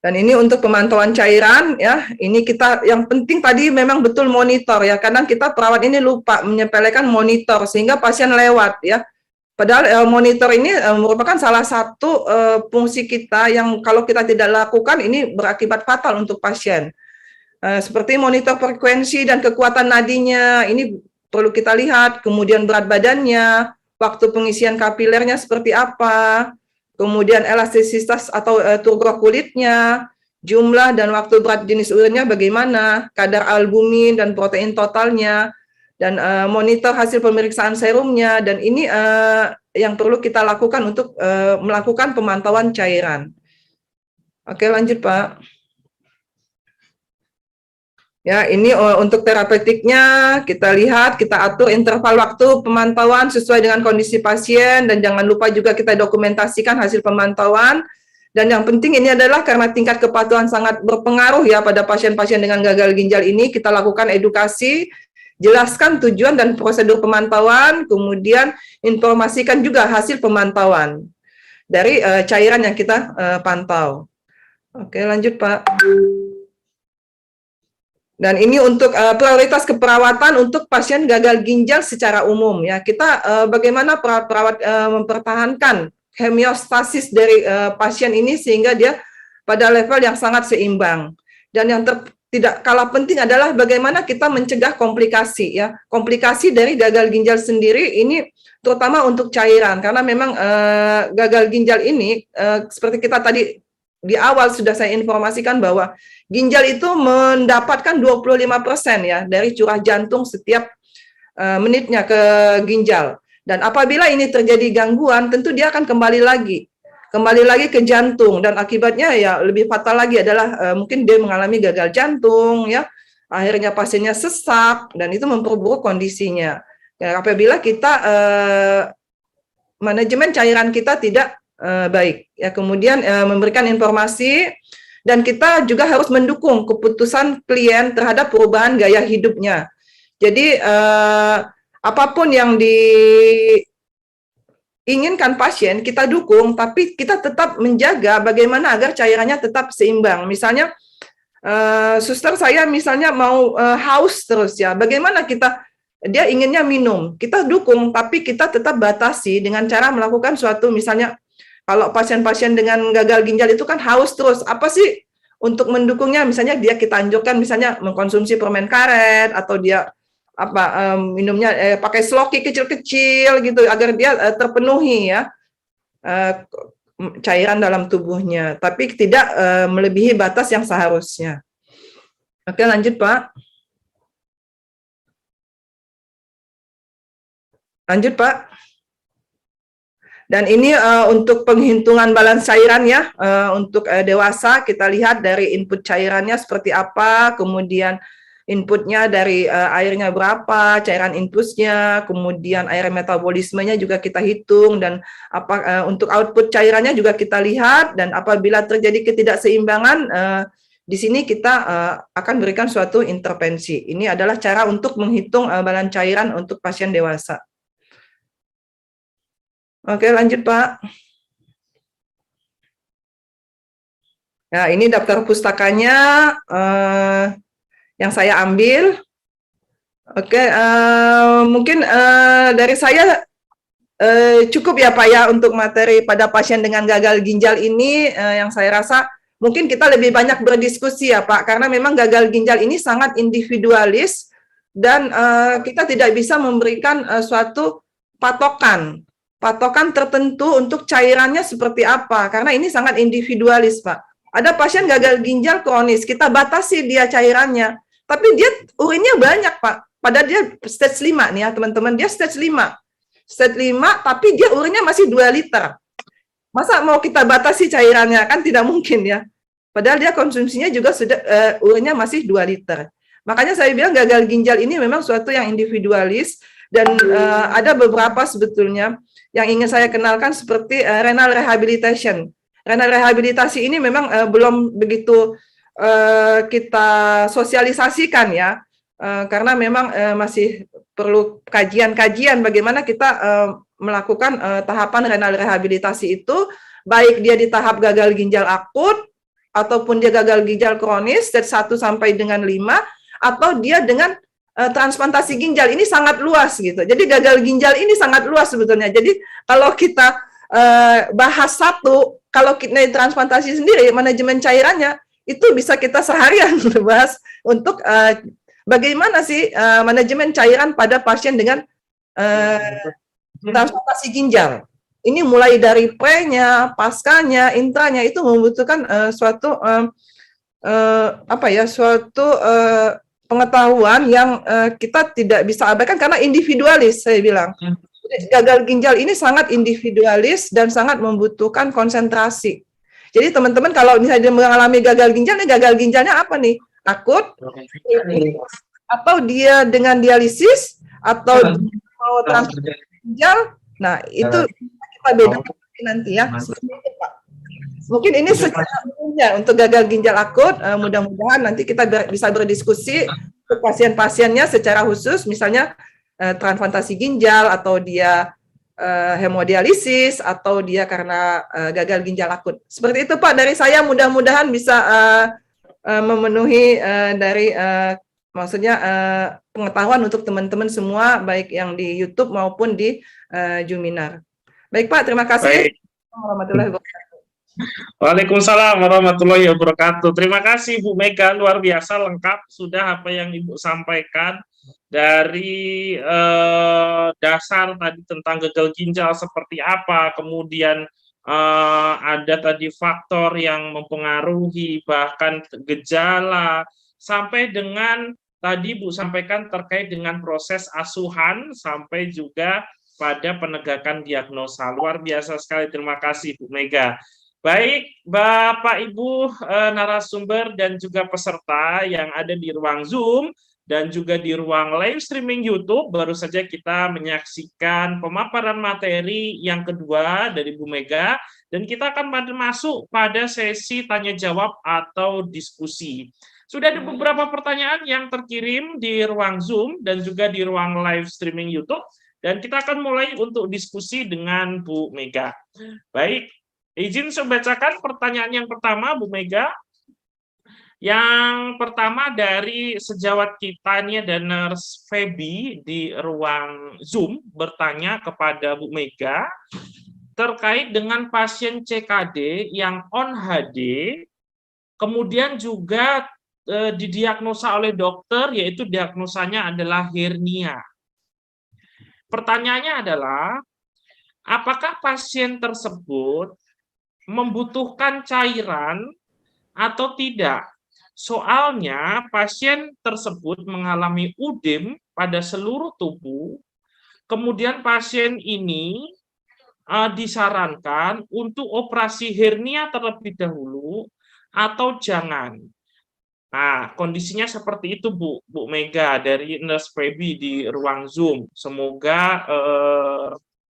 Dan ini untuk pemantauan cairan, ya. Ini kita yang penting tadi memang betul monitor, ya. Kadang kita perawat ini lupa menyepelekan monitor sehingga pasien lewat, ya. Padahal monitor ini merupakan salah satu fungsi kita yang kalau kita tidak lakukan ini berakibat fatal untuk pasien. Seperti monitor frekuensi dan kekuatan nadinya, ini perlu kita lihat, kemudian berat badannya, waktu pengisian kapilernya seperti apa, kemudian elastisitas atau turgor kulitnya, jumlah dan waktu berat jenis urinnya bagaimana, kadar albumin dan protein totalnya, dan monitor hasil pemeriksaan serumnya, dan ini yang perlu kita lakukan untuk melakukan pemantauan cairan. Oke, lanjut, Pak. Ya, ini untuk terapeutiknya kita lihat, kita atur interval waktu pemantauan sesuai dengan kondisi pasien, dan jangan lupa juga kita dokumentasikan hasil pemantauan. Dan yang penting ini adalah karena tingkat kepatuhan sangat berpengaruh ya pada pasien-pasien dengan gagal ginjal ini, kita lakukan edukasi, jelaskan tujuan dan prosedur pemantauan, kemudian informasikan juga hasil pemantauan dari cairan yang kita pantau. Oke, lanjut, Pak. Dan ini untuk prioritas keperawatan untuk pasien gagal ginjal secara umum, ya. Kita bagaimana perawat mempertahankan homeostasis dari pasien ini sehingga dia pada level yang sangat seimbang. Dan yang tidak kalah penting adalah bagaimana kita mencegah komplikasi, ya. Komplikasi dari gagal ginjal sendiri ini terutama untuk cairan, karena memang gagal ginjal ini seperti kita tadi di awal sudah saya informasikan bahwa ginjal itu mendapatkan 25% ya dari curah jantung setiap menitnya ke ginjal. Dan apabila ini terjadi gangguan, tentu dia akan kembali lagi ke jantung, dan akibatnya ya lebih fatal lagi adalah mungkin dia mengalami gagal jantung, ya. Akhirnya pasiennya sesak dan itu memperburuk kondisinya. Ya, apabila kita manajemen cairan kita tidak baik, ya, kemudian memberikan informasi, dan kita juga harus mendukung keputusan klien terhadap perubahan gaya hidupnya. Jadi apapun yang diinginkan pasien kita dukung, tapi kita tetap menjaga bagaimana agar cairannya tetap seimbang. Misalnya suster saya misalnya mau haus terus, ya, bagaimana dia inginnya minum, kita dukung, tapi kita tetap batasi dengan cara melakukan suatu, misalnya kalau pasien-pasien dengan gagal ginjal itu kan haus terus, apa sih untuk mendukungnya? Misalnya kita anjurkan misalnya mengkonsumsi permen karet, atau dia minumnya pakai sloki kecil-kecil gitu agar dia terpenuhi, ya, cairan dalam tubuhnya, tapi tidak melebihi batas yang seharusnya. Oke, lanjut, Pak. Lanjut, Pak. Dan ini untuk penghitungan balans cairan, ya, untuk dewasa kita lihat dari input cairannya seperti apa, kemudian inputnya dari airnya berapa, cairan infusnya, kemudian air metabolismenya juga kita hitung, dan untuk output cairannya juga kita lihat, dan apabila terjadi ketidakseimbangan di sini kita akan berikan suatu intervensi. Ini adalah cara untuk menghitung balans cairan untuk pasien dewasa. Oke, lanjut, Pak. Nah, ini daftar pustakanya yang saya ambil. Oke, mungkin dari saya cukup ya, Pak, ya, untuk materi pada pasien dengan gagal ginjal ini. Yang saya rasa mungkin kita lebih banyak berdiskusi ya, Pak, karena memang gagal ginjal ini sangat individualis, dan kita tidak bisa memberikan suatu patokan tertentu untuk cairannya seperti apa, karena ini sangat individualis, Pak. Ada pasien gagal ginjal kronis, kita batasi dia cairannya, tapi dia urinnya banyak, Pak. padahal dia stage 5 nih ya teman-teman, dia stage 5. Stage 5 tapi dia urinnya masih 2 liter. Masa mau kita batasi cairannya, kan tidak mungkin ya. Padahal dia konsumsinya juga sudah urinnya masih 2 liter. Makanya saya bilang gagal ginjal ini memang suatu yang individualis dan ada beberapa sebetulnya yang ingin saya kenalkan seperti renal rehabilitation. Renal rehabilitasi ini memang belum begitu kita sosialisasikan ya, karena memang masih perlu kajian-kajian bagaimana kita melakukan tahapan renal rehabilitasi itu, baik dia di tahap gagal ginjal akut, ataupun dia gagal ginjal kronis, stage 1 sampai dengan 5, atau dia dengan transplantasi ginjal. Ini sangat luas gitu. Jadi gagal ginjal ini sangat luas sebetulnya. Jadi kalau kita bahas satu, kalau kita transplantasi sendiri, manajemen cairannya, itu bisa kita seharian bahas untuk bagaimana sih manajemen cairan pada pasien dengan transplantasi ginjal. Ini mulai dari pre-nya, paskanya, intranya, itu membutuhkan suatu pengetahuan yang kita tidak bisa abaikan karena individualis, saya bilang. Gagal ginjal ini sangat individualis dan sangat membutuhkan konsentrasi. Jadi teman-teman kalau misalnya mengalami gagal ginjalnya apa nih? Akut, atau dia dengan dialisis, atau mau transplantasi ginjal. Nah, itu kita bedakan nanti ya. Mungkin ini secara umumnya untuk gagal ginjal akut, mudah-mudahan nanti kita bisa berdiskusi untuk pasien-pasiennya secara khusus, misalnya transplantasi ginjal, atau dia hemodialisis, atau dia karena gagal ginjal akut. Seperti itu Pak, dari saya mudah-mudahan bisa memenuhi dari maksudnya pengetahuan untuk teman-teman semua, baik yang di YouTube maupun di Juminar. Baik Pak, terima kasih. Warahmatullahi wabarakatuh. Waalaikumsalam warahmatullahi wabarakatuh. Terima kasih Bu Mega, luar biasa lengkap sudah apa yang Ibu sampaikan dari dasar tadi tentang gagal ginjal seperti apa, kemudian ada tadi faktor yang mempengaruhi, bahkan gejala, sampai dengan tadi Bu sampaikan terkait dengan proses asuhan, sampai juga pada penegakan diagnosa. Luar biasa sekali, terima kasih Bu Mega. Baik, Bapak Ibu narasumber dan juga peserta yang ada di ruang Zoom dan juga di ruang live streaming YouTube, baru saja kita menyaksikan pemaparan materi yang kedua dari Bu Mega, dan kita akan masuk pada sesi tanya jawab atau diskusi. Sudah ada beberapa pertanyaan yang terkirim di ruang Zoom dan juga di ruang live streaming YouTube, dan kita akan mulai untuk diskusi dengan Bu Mega. Baik, izin saya bacakan pertanyaan yang pertama, Bu Mega. Yang pertama dari sejawat kita, ini ada Nurse Feby di ruang Zoom, bertanya kepada Bu Mega terkait dengan pasien CKD yang on HD, kemudian juga didiagnosa oleh dokter, yaitu diagnosanya adalah hernia. Pertanyaannya adalah, apakah pasien tersebut membutuhkan cairan atau tidak? Soalnya pasien tersebut mengalami udem pada seluruh tubuh, kemudian pasien ini disarankan untuk operasi hernia terlebih dahulu atau jangan. Nah, kondisinya seperti itu Bu Mega dari Nurse Feby di ruang Zoom. Semoga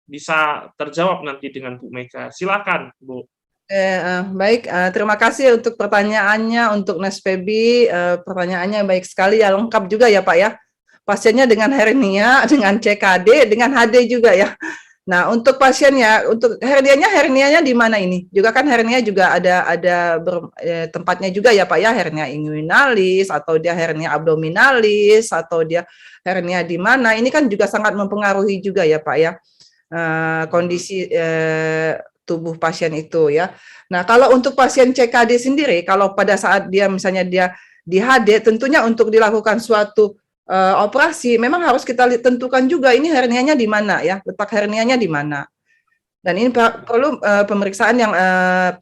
bisa terjawab nanti dengan Bu Mega. Silakan Bu. Baik, terima kasih untuk pertanyaannya untuk Nurse Feby. Pertanyaannya baik sekali ya, lengkap juga ya Pak ya. Pasiennya dengan hernia, dengan CKD, dengan HD juga ya. Nah, untuk pasiennya, untuk hernianya di mana ini? Juga kan hernia juga ada tempatnya juga ya Pak ya, hernia inguinalis, atau dia hernia abdominalis, atau dia hernia di mana? Ini kan juga sangat mempengaruhi juga ya Pak ya, kondisi tubuh pasien itu ya. Nah, kalau untuk pasien CKD sendiri, kalau pada saat dia misalnya dia di HD, tentunya untuk dilakukan suatu operasi, memang harus kita tentukan juga ini hernianya di mana ya, letak hernianya di mana. Dan ini perlu pemeriksaan yang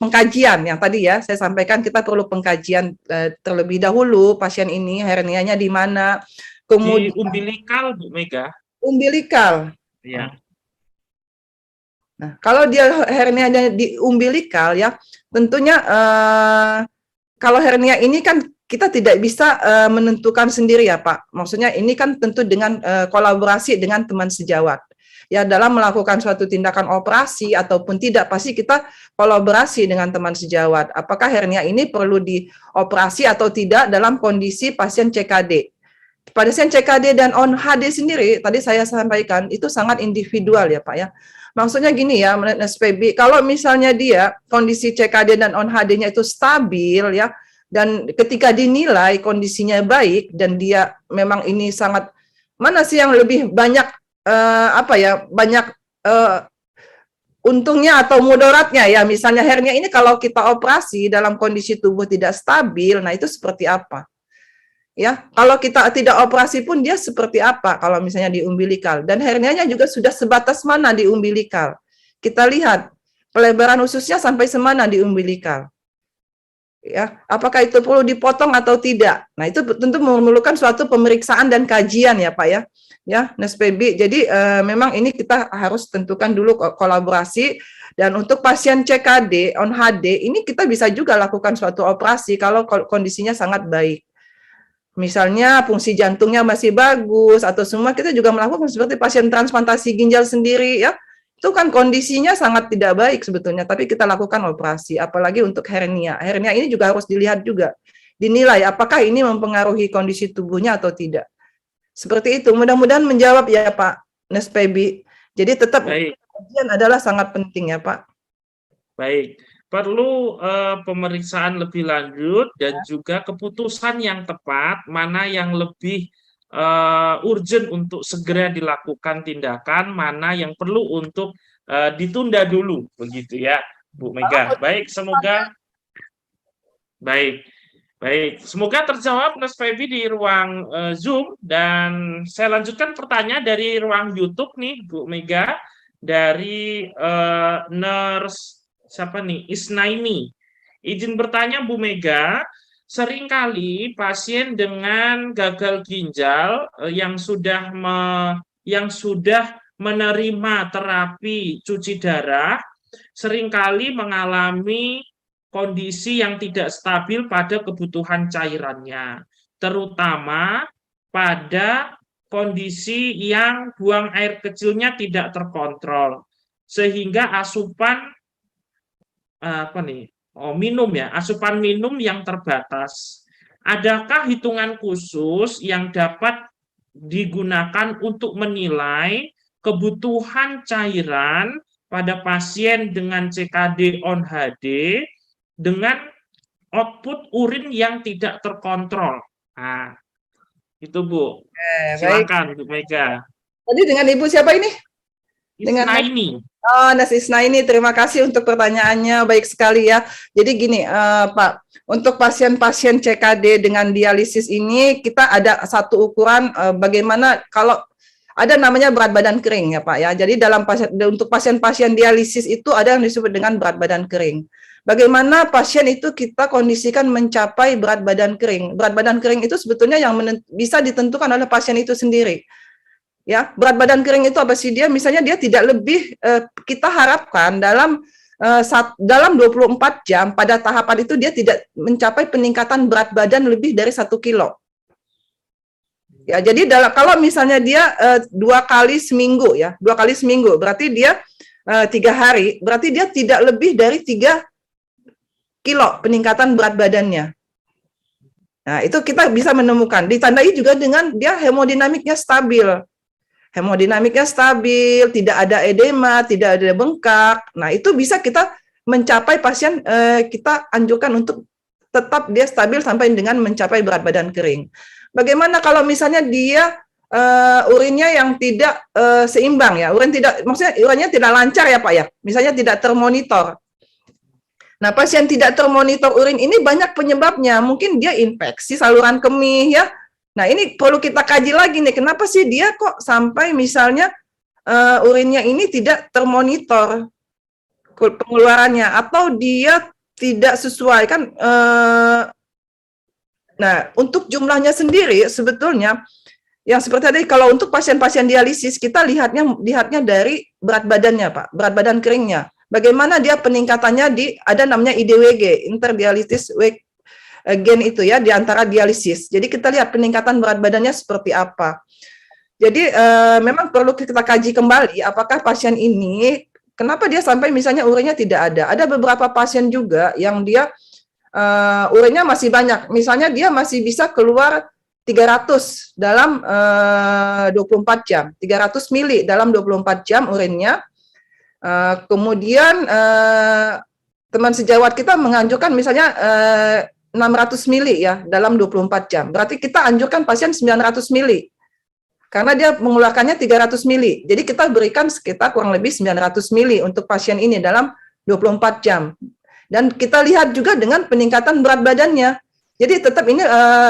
pengkajian yang tadi ya saya sampaikan, kita perlu pengkajian terlebih dahulu pasien ini hernianya di mana, kemudian umbilikal, Bu Mega. umbilikal. Ya. Nah, kalau dia hernianya di umbilikal ya, tentunya kalau hernia ini kan kita tidak bisa menentukan sendiri ya Pak. Maksudnya ini kan tentu dengan kolaborasi dengan teman sejawat. Ya dalam melakukan suatu tindakan operasi ataupun tidak, pasti kita kolaborasi dengan teman sejawat. Apakah hernia ini perlu dioperasi atau tidak dalam kondisi pasien CKD. Pasien CKD dan on HD sendiri, tadi saya sampaikan, itu sangat individual ya Pak ya. Maksudnya gini ya, SPB, kalau misalnya dia kondisi CKD dan on HD-nya itu stabil ya, dan ketika dinilai kondisinya baik dan dia memang ini sangat, mana sih yang lebih banyak banyak untungnya atau mudaratnya ya, misalnya hernia ini kalau kita operasi dalam kondisi tubuh tidak stabil, nah itu seperti apa? Ya, kalau kita tidak operasi pun dia seperti apa kalau misalnya di umbilikal, dan hernianya juga sudah sebatas mana di umbilikal. Kita lihat pelebaran ususnya sampai semana di umbilikal. Ya, apakah itu perlu dipotong atau tidak? Nah, itu tentu memerlukan suatu pemeriksaan dan kajian ya, Pak ya. Ya, NSPB. Jadi memang ini kita harus tentukan dulu kolaborasi, dan untuk pasien CKD on HD ini kita bisa juga lakukan suatu operasi kalau kondisinya sangat baik. Misalnya fungsi jantungnya masih bagus atau semua, kita juga melakukan seperti pasien transplantasi ginjal sendiri ya. Itu kan kondisinya sangat tidak baik sebetulnya, tapi kita lakukan operasi, apalagi untuk hernia. Hernia ini juga harus dilihat juga, dinilai apakah ini mempengaruhi kondisi tubuhnya atau tidak. Seperti itu, mudah-mudahan menjawab ya Pak NSPB. Jadi tetap kajian adalah sangat penting ya Pak. Baik, perlu pemeriksaan lebih lanjut dan juga keputusan yang tepat, mana yang lebih urgent untuk segera dilakukan tindakan, mana yang perlu untuk ditunda dulu, begitu ya, Bu Mega. Baik, semoga semoga terjawab Mas Febi di ruang Zoom, dan saya lanjutkan pertanyaan dari ruang YouTube nih, Bu Mega, dari nurse siapa nih, Isnaini. Izin bertanya Bu Mega, seringkali pasien dengan gagal ginjal yang sudah menerima terapi cuci darah seringkali mengalami kondisi yang tidak stabil pada kebutuhan cairannya, terutama pada kondisi yang buang air kecilnya tidak terkontrol, sehingga asupan asupan minum yang terbatas. Adakah hitungan khusus yang dapat digunakan untuk menilai kebutuhan cairan pada pasien dengan CKD on HD dengan output urin yang tidak terkontrol? Nah, itu Bu. Silakan Bu Mega. Tadi dengan Ibu siapa ini? Isnaini. Oh, Nas Isnaini, terima kasih untuk pertanyaannya, baik sekali ya. Jadi gini, Pak, untuk pasien-pasien CKD dengan dialisis ini kita ada satu ukuran bagaimana kalau ada namanya berat badan kering ya Pak ya. Jadi untuk pasien-pasien dialisis itu ada yang disebut dengan berat badan kering. Bagaimana pasien itu kita kondisikan mencapai berat badan kering. Berat badan kering itu sebetulnya yang bisa ditentukan oleh pasien itu sendiri. Ya, berat badan kering itu apa sih dia? Misalnya dia tidak lebih kita harapkan dalam 24 jam pada tahapan itu dia tidak mencapai peningkatan berat badan lebih dari 1 kilo. Ya, jadi kalau misalnya dia 2 kali seminggu ya, 2 kali seminggu berarti dia 3 hari, berarti dia tidak lebih dari 3 kilo peningkatan berat badannya. Nah, itu kita bisa menemukan. Ditandai juga dengan dia hemodinamiknya stabil. Hemodinamiknya stabil, tidak ada edema, tidak ada bengkak. Nah, itu bisa kita mencapai pasien, kita anjurkan untuk tetap dia stabil sampai dengan mencapai berat badan kering. Bagaimana kalau misalnya dia urinnya yang tidak seimbang ya, maksudnya urinnya tidak lancar ya Pak ya, misalnya tidak termonitor. Nah, pasien tidak termonitor urin ini banyak penyebabnya. Mungkin dia infeksi saluran kemih ya. Nah, ini perlu kita kaji lagi nih. Kenapa sih dia kok sampai misalnya urinnya ini tidak termonitor pengeluarannya, atau dia tidak sesuai kan? Nah, untuk jumlahnya sendiri sebetulnya Yang seperti tadi, kalau untuk pasien-pasien dialisis, kita lihatnya dari berat badannya, Pak, berat badan keringnya. Bagaimana dia peningkatannya ada namanya IDWG, interdialysis weight gain itu ya, di antara dialisis. Jadi kita lihat peningkatan berat badannya seperti apa. Jadi memang perlu kita kaji kembali, apakah pasien ini, kenapa dia sampai misalnya urinnya tidak ada. Ada beberapa pasien juga yang dia urinnya masih banyak, misalnya dia masih bisa keluar 300 dalam 24 jam, 300 mili dalam 24 jam urinnya. Kemudian teman sejawat kita menganjurkan misalnya 600 mili ya dalam 24 jam. Berarti kita anjurkan pasien 900 mili. Karena dia mengeluarkannya 300 mili. Jadi kita berikan sekitar kurang lebih 900 mili untuk pasien ini dalam 24 jam. Dan kita lihat juga dengan peningkatan berat badannya. Jadi tetap ini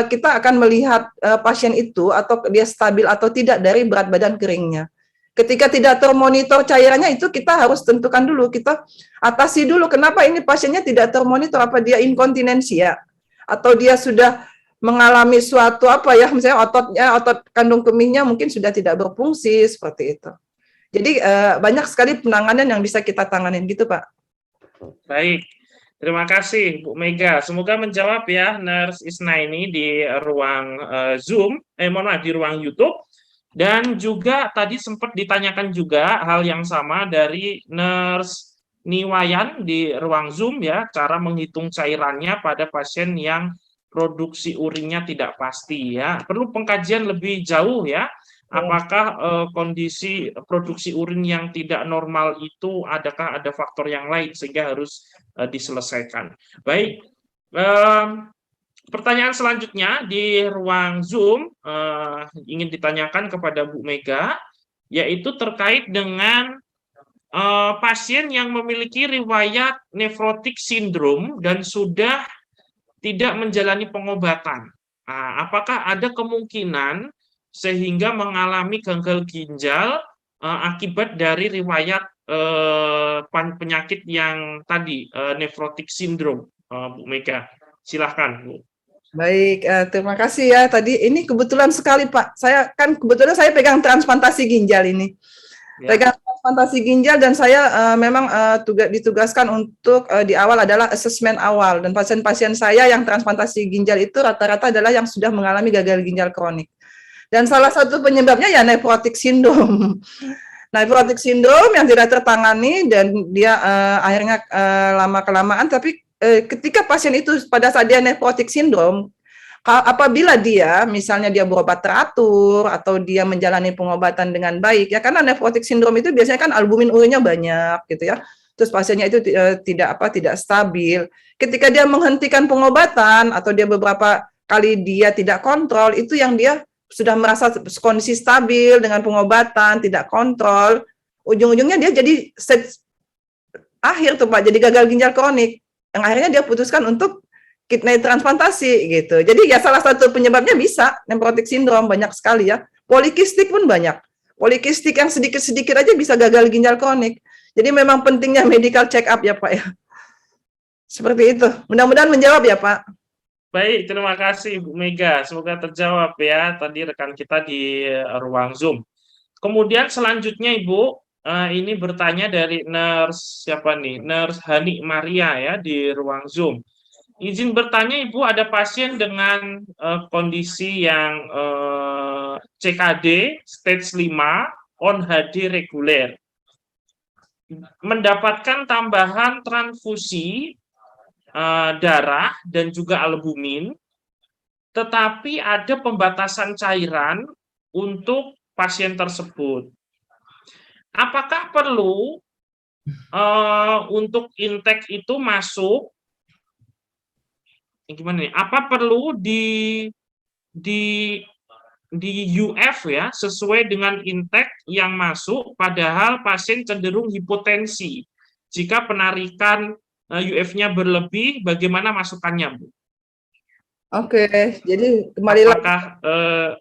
kita akan melihat pasien itu atau dia stabil atau tidak dari berat badan keringnya. Ketika tidak termonitor cairannya itu kita harus tentukan dulu, kita atasi dulu kenapa ini pasiennya tidak termonitor, apa dia inkontinensi ya, atau dia sudah mengalami suatu apa ya, misalnya otot kandung kemihnya mungkin sudah tidak berfungsi seperti itu. Jadi banyak sekali penanganan yang bisa kita tanganin gitu, Pak. Baik. Terima kasih Bu Mega. Semoga menjawab ya Nurse Isna ini di ruang Zoom, di ruang YouTube. Dan juga tadi sempat ditanyakan juga hal yang sama dari Nurse Niwayan di ruang Zoom ya, cara menghitung cairannya pada pasien yang produksi urinnya tidak pasti ya. Perlu pengkajian lebih jauh ya. Apakah kondisi produksi urin yang tidak normal itu adakah ada faktor yang lain sehingga harus diselesaikan. Baik, pertanyaan selanjutnya di ruang Zoom ingin ditanyakan kepada Bu Mega, yaitu terkait dengan pasien yang memiliki riwayat nefrotik sindrom dan sudah tidak menjalani pengobatan. Apakah ada kemungkinan sehingga mengalami gagal ginjal akibat dari riwayat penyakit yang tadi nefrotik sindrom, Bu Mega? Silahkan, Bu. Baik, terima kasih ya. Tadi ini kebetulan sekali Pak. Kebetulan saya pegang transplantasi ginjal ini. Ya. Pegang transplantasi ginjal dan saya memang ditugaskan untuk di awal adalah asesmen awal, dan pasien-pasien saya yang transplantasi ginjal itu rata-rata adalah yang sudah mengalami gagal ginjal kronik. Dan salah satu penyebabnya ya nefrotik sindrom. Nefrotik sindrom yang tidak tertangani dan dia akhirnya lama-kelamaan, tapi ketika pasien itu pada saat dia nefrotik sindrom, apabila dia misalnya dia berobat teratur atau dia menjalani pengobatan dengan baik ya, karena nefrotik sindrom itu biasanya kan albumin urinnya banyak gitu ya. Terus pasiennya itu tidak stabil. Ketika dia menghentikan pengobatan atau dia beberapa kali dia tidak kontrol, itu yang dia sudah merasa kondisi stabil dengan pengobatan, tidak kontrol, ujung-ujungnya dia jadi akhir tuh Pak, jadi gagal ginjal kronik, yang akhirnya dia putuskan untuk kidney transplantasi gitu. Jadi ya salah satu penyebabnya bisa nefrotik sindrom, banyak sekali ya. Polikistik pun banyak. Polikistik yang sedikit-sedikit aja bisa gagal ginjal kronik. Jadi memang pentingnya medical check up ya Pak ya. Seperti itu. Mudah-mudahan menjawab ya Pak. Baik, terima kasih Bu Mega. Semoga terjawab ya tadi rekan kita di ruang Zoom. Kemudian selanjutnya Ibu, ini bertanya dari Nurse siapa nih? Nurse Hani Maria ya di ruang Zoom. Izin bertanya Ibu, ada pasien dengan kondisi yang CKD stage 5 on HD reguler. Mendapatkan tambahan transfusi darah dan juga albumin, tetapi ada pembatasan cairan untuk pasien tersebut. Apakah perlu untuk intake itu masuk? Gimana nih? Apa perlu di UF ya sesuai dengan intake yang masuk? Padahal pasien cenderung hipotensi. Jika penarikan UF-nya berlebih, bagaimana masukannya, Bu? Oke, jadi kembali lagi. Apakah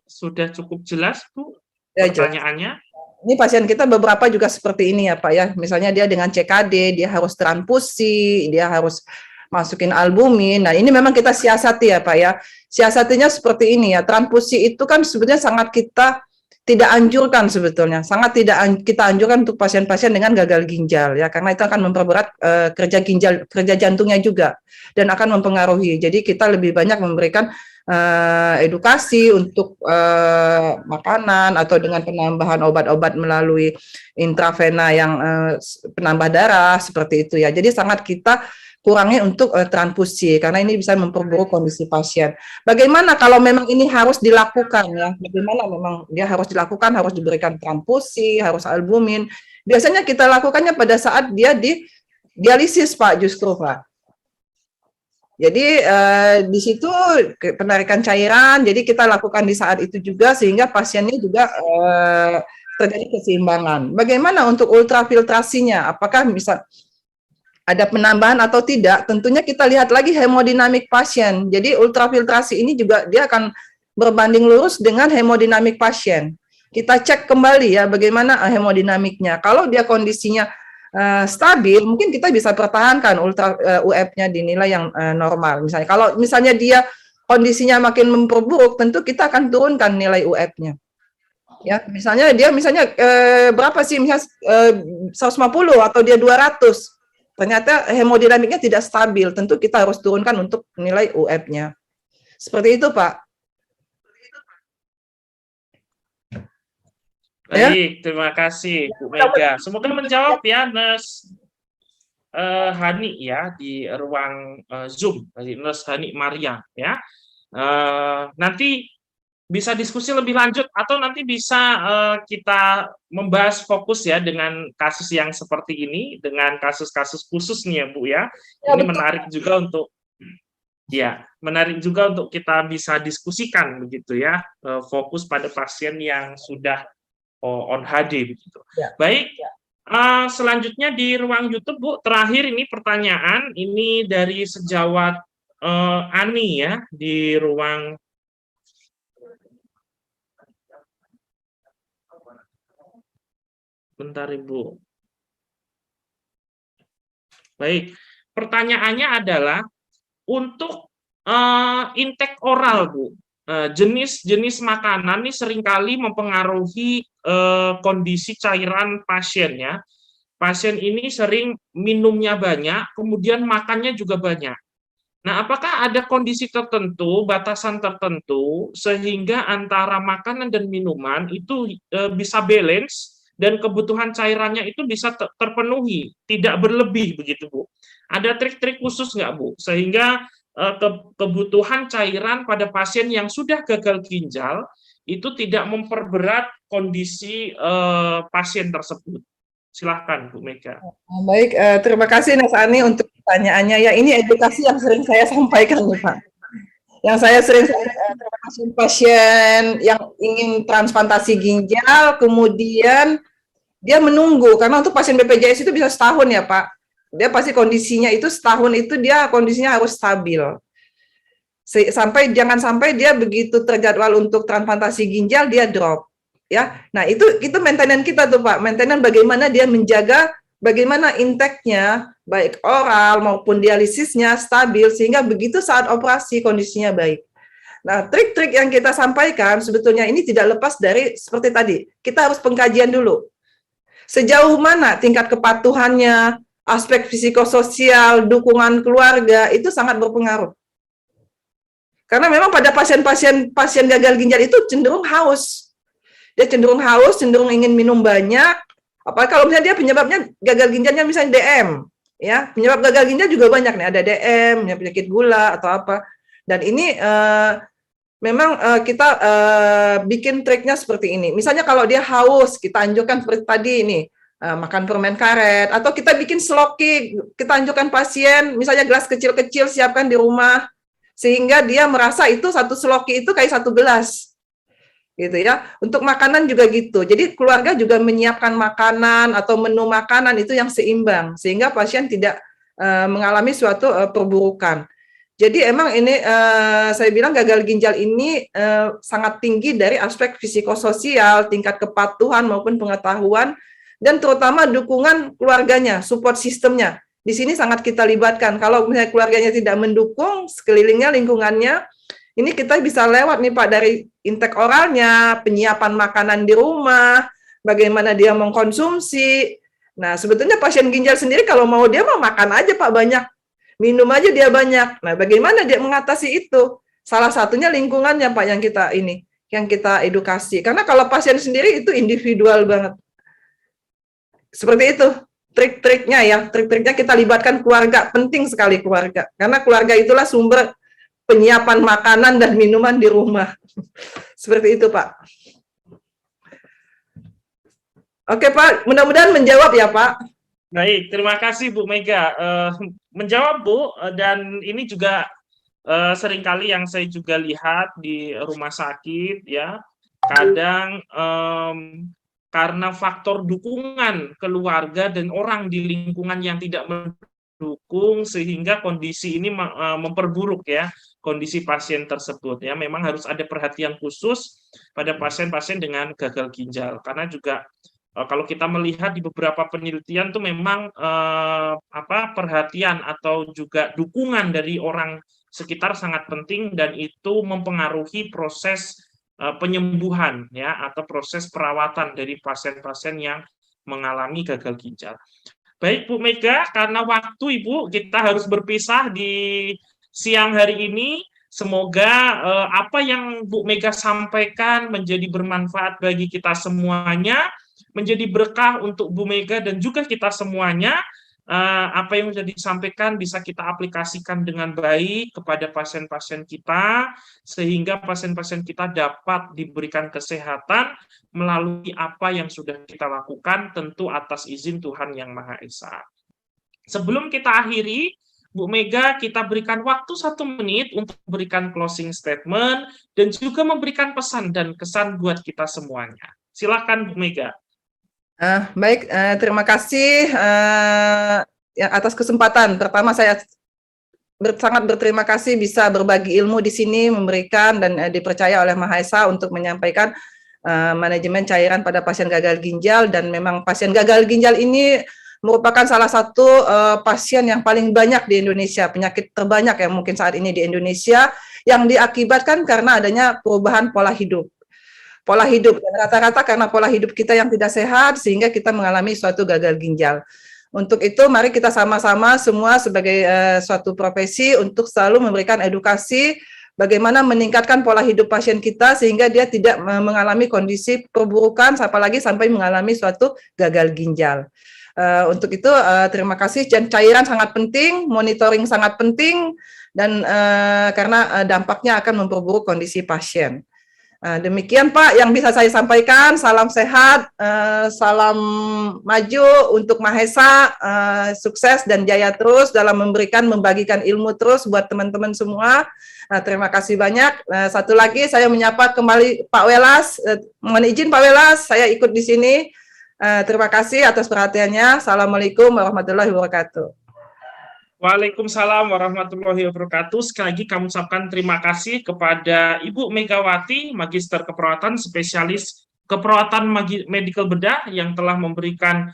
sudah cukup jelas, Bu, ya, pertanyaannya? Ini pasien kita beberapa juga seperti ini ya, Pak ya. Misalnya dia dengan CKD, dia harus transfusi, dia harus masukin albumin. Nah, ini memang kita siasati ya Pak ya. Siasatinya seperti ini ya. Transfusi itu kan sebenarnya sangat kita tidak anjurkan sebetulnya. Sangat tidak kita anjurkan untuk pasien-pasien dengan gagal ginjal ya, karena itu akan memperberat kerja jantungnya juga dan akan mempengaruhi. Jadi kita lebih banyak memberikan edukasi untuk makanan atau dengan penambahan obat-obat melalui intravena yang penambah darah seperti itu ya. Jadi sangat kita kurangi untuk transfusi karena ini bisa memperburuk kondisi pasien. Bagaimana kalau memang ini harus dilakukan ya? Bagaimana memang dia harus dilakukan, harus diberikan transfusi, harus albumin. Biasanya kita lakukannya pada saat dia di dialisis Pak, justru Pak. Jadi di situ penarikan cairan, jadi kita lakukan di saat itu juga sehingga pasiennya juga terjadi keseimbangan. Bagaimana untuk ultrafiltrasinya? Apakah bisa ada penambahan atau tidak? Tentunya kita lihat lagi hemodinamik pasien. Jadi ultrafiltrasi ini juga dia akan berbanding lurus dengan hemodinamik pasien. Kita cek kembali ya bagaimana hemodinamiknya. Kalau dia kondisinya stabil, mungkin kita bisa pertahankan UF-nya di nilai yang normal. Misalnya, kalau misalnya dia kondisinya makin memperburuk, tentu kita akan turunkan nilai UF-nya. Ya, misalnya dia berapa sih? Misalnya 150 atau dia 200. Ternyata hemodinamiknya tidak stabil, tentu kita harus turunkan untuk nilai UF-nya. Seperti itu, Pak. Baik, terima kasih Bu Mega. Semoga menjawab ya Nurse Hani ya di ruang Zoom, dari Nurse Hani Maria ya. Nanti bisa diskusi lebih lanjut atau nanti bisa kita membahas fokus ya dengan kasus yang seperti ini, dengan kasus-kasus khusus nih ya Bu ya. Ini menarik juga untuk kita bisa diskusikan begitu ya, fokus pada pasien yang sudah on HD begitu. Ya. Baik, selanjutnya di ruang YouTube Bu, terakhir ini pertanyaan ini dari sejawat Ani ya di ruang bentar Ibu. Baik, pertanyaannya adalah untuk intake oral Bu. Jenis-jenis makanan ini seringkali mempengaruhi kondisi cairan pasiennya. Pasien ini sering minumnya banyak, kemudian makannya juga banyak. Nah, apakah ada kondisi tertentu, batasan tertentu, sehingga antara makanan dan minuman itu bisa balance dan kebutuhan cairannya itu bisa terpenuhi, tidak berlebih begitu Bu? Ada trik-trik khusus nggak Bu? Sehingga kebutuhan cairan pada pasien yang sudah gagal ginjal itu tidak memperberat kondisi pasien tersebut. Silahkan Bu Mega. Baik, terima kasih Mas Ani untuk pertanyaannya. Ya, ini edukasi yang sering saya sampaikan nih Pak. Yang saya sering pasien yang ingin transplantasi ginjal, kemudian dia menunggu, karena untuk pasien BPJS itu bisa setahun ya Pak. Dia pasti kondisinya itu setahun itu dia kondisinya harus stabil. Jangan sampai dia begitu terjadwal untuk transplantasi ginjal dia drop. Ya. Nah, itu maintenance kita tuh Pak. Maintenance bagaimana dia menjaga bagaimana intake-nya baik oral maupun dialisisnya stabil sehingga begitu saat operasi kondisinya baik. Nah, trik-trik yang kita sampaikan sebetulnya ini tidak lepas dari seperti tadi. Kita harus pengkajian dulu. Sejauh mana tingkat kepatuhannya, aspek psikososial, dukungan keluarga itu sangat berpengaruh. Karena memang pada pasien gagal ginjal itu cenderung haus. Dia cenderung haus, cenderung ingin minum banyak. Apalagi kalau misalnya dia penyebabnya gagal ginjalnya misalnya DM, ya penyebab gagal ginjal juga banyak nih, ada DM, penyakit gula atau apa. Dan ini memang kita bikin triknya seperti ini. Misalnya kalau dia haus, kita anjurkan seperti tadi ini. Makan permen karet, atau kita bikin sloki, kita anjurkan pasien, misalnya gelas kecil-kecil siapkan di rumah, sehingga dia merasa itu satu sloki itu kayak satu gelas, gitu ya. Untuk makanan juga gitu, jadi keluarga juga menyiapkan makanan atau menu makanan itu yang seimbang, sehingga pasien tidak mengalami suatu perburukan. Jadi emang ini saya bilang gagal ginjal ini sangat tinggi dari aspek psikososial, tingkat kepatuhan maupun pengetahuan, dan terutama dukungan keluarganya, support sistemnya. di sini sangat kita libatkan. Kalau misalnya keluarganya tidak mendukung, sekelilingnya, lingkungannya, ini kita bisa lewat nih Pak, dari intake oralnya, penyiapan makanan di rumah, bagaimana dia mengkonsumsi. Nah, sebetulnya pasien ginjal sendiri kalau mau dia mau makan aja Pak banyak, minum aja dia banyak. Nah, bagaimana dia mengatasi itu? Salah satunya lingkungannya Pak yang kita edukasi. Karena kalau pasien sendiri itu individual banget. Seperti itu. Trik-triknya kita libatkan keluarga, penting sekali keluarga. Karena keluarga itulah sumber penyiapan makanan dan minuman di rumah. Seperti itu, Pak. Oke, Pak. Mudah-mudahan menjawab ya, Pak. Baik, terima kasih Bu Mega. Menjawab Bu, dan ini juga seringkali yang saya juga lihat di rumah sakit ya, kadang karena faktor dukungan keluarga dan orang di lingkungan yang tidak mendukung sehingga kondisi ini memperburuk ya kondisi pasien tersebut ya. Memang harus ada perhatian khusus pada pasien-pasien dengan gagal ginjal karena juga kalau kita melihat di beberapa penelitian tuh memang perhatian atau juga dukungan dari orang sekitar sangat penting dan itu mempengaruhi proses penyembuhan ya atau proses perawatan dari pasien-pasien yang mengalami gagal ginjal. Baik Bu Mega, karena waktu Ibu kita harus berpisah di siang hari ini. Semoga apa yang Bu Mega sampaikan menjadi bermanfaat bagi kita semuanya, menjadi berkah untuk Bu Mega dan juga kita semuanya. Apa yang sudah disampaikan bisa kita aplikasikan dengan baik kepada pasien-pasien kita, sehingga pasien-pasien kita dapat diberikan kesehatan melalui apa yang sudah kita lakukan, tentu atas izin Tuhan Yang Maha Esa. Sebelum kita akhiri, Bu Mega, kita berikan waktu 1 menit untuk memberikan closing statement dan juga memberikan pesan dan kesan buat kita semuanya. Silakan Bu Mega. Baik, terima kasih atas kesempatan. Pertama saya sangat berterima kasih bisa berbagi ilmu di sini, memberikan dan dipercaya oleh Maha Esa untuk menyampaikan manajemen cairan pada pasien gagal ginjal, dan memang pasien gagal ginjal ini merupakan salah satu pasien yang paling banyak di Indonesia, penyakit terbanyak yang mungkin saat ini di Indonesia yang diakibatkan karena adanya perubahan pola hidup. Dan rata-rata karena pola hidup kita yang tidak sehat sehingga kita mengalami suatu gagal ginjal. Untuk itu mari kita sama-sama semua sebagai suatu profesi untuk selalu memberikan edukasi bagaimana meningkatkan pola hidup pasien kita sehingga dia tidak mengalami kondisi perburukan apalagi sampai mengalami suatu gagal ginjal. Untuk itu terima kasih, dan cairan sangat penting, monitoring sangat penting, dan karena dampaknya akan memperburuk kondisi pasien. Demikian Pak yang bisa saya sampaikan. Salam sehat, salam maju untuk Maha Esa, sukses dan jaya terus dalam membagikan ilmu terus buat teman-teman semua. Terima kasih banyak. Satu lagi saya menyapa kembali Pak Welas. Mohon izin Pak Welas, saya ikut di sini. Terima kasih atas perhatiannya. Assalamualaikum warahmatullahi wabarakatuh. Waalaikumsalam warahmatullahi wabarakatuh. Sekali lagi kami ucapkan terima kasih kepada Ibu Megawati, Magister Keperawatan, Spesialis Keperawatan Medical Bedah yang telah memberikan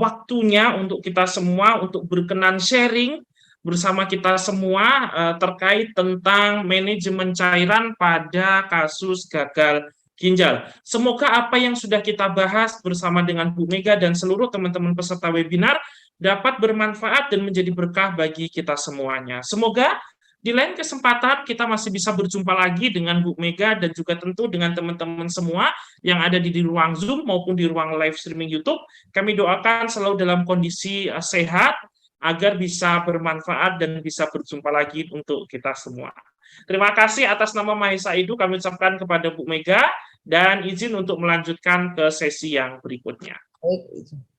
waktunya untuk kita semua untuk berkenan sharing bersama kita semua terkait tentang manajemen cairan pada kasus gagal ginjal. Semoga apa yang sudah kita bahas bersama dengan Bu Mega dan seluruh teman-teman peserta webinar dapat bermanfaat dan menjadi berkah bagi kita semuanya. Semoga di lain kesempatan kita masih bisa berjumpa lagi dengan Bu Mega dan juga tentu dengan teman-teman semua yang ada di ruang Zoom maupun di ruang live streaming YouTube. Kami doakan selalu dalam kondisi sehat agar bisa bermanfaat dan bisa berjumpa lagi untuk kita semua. Terima kasih atas nama Maha Esa Edu kami ucapkan kepada Bu Mega dan izin untuk melanjutkan ke sesi yang berikutnya. Baik.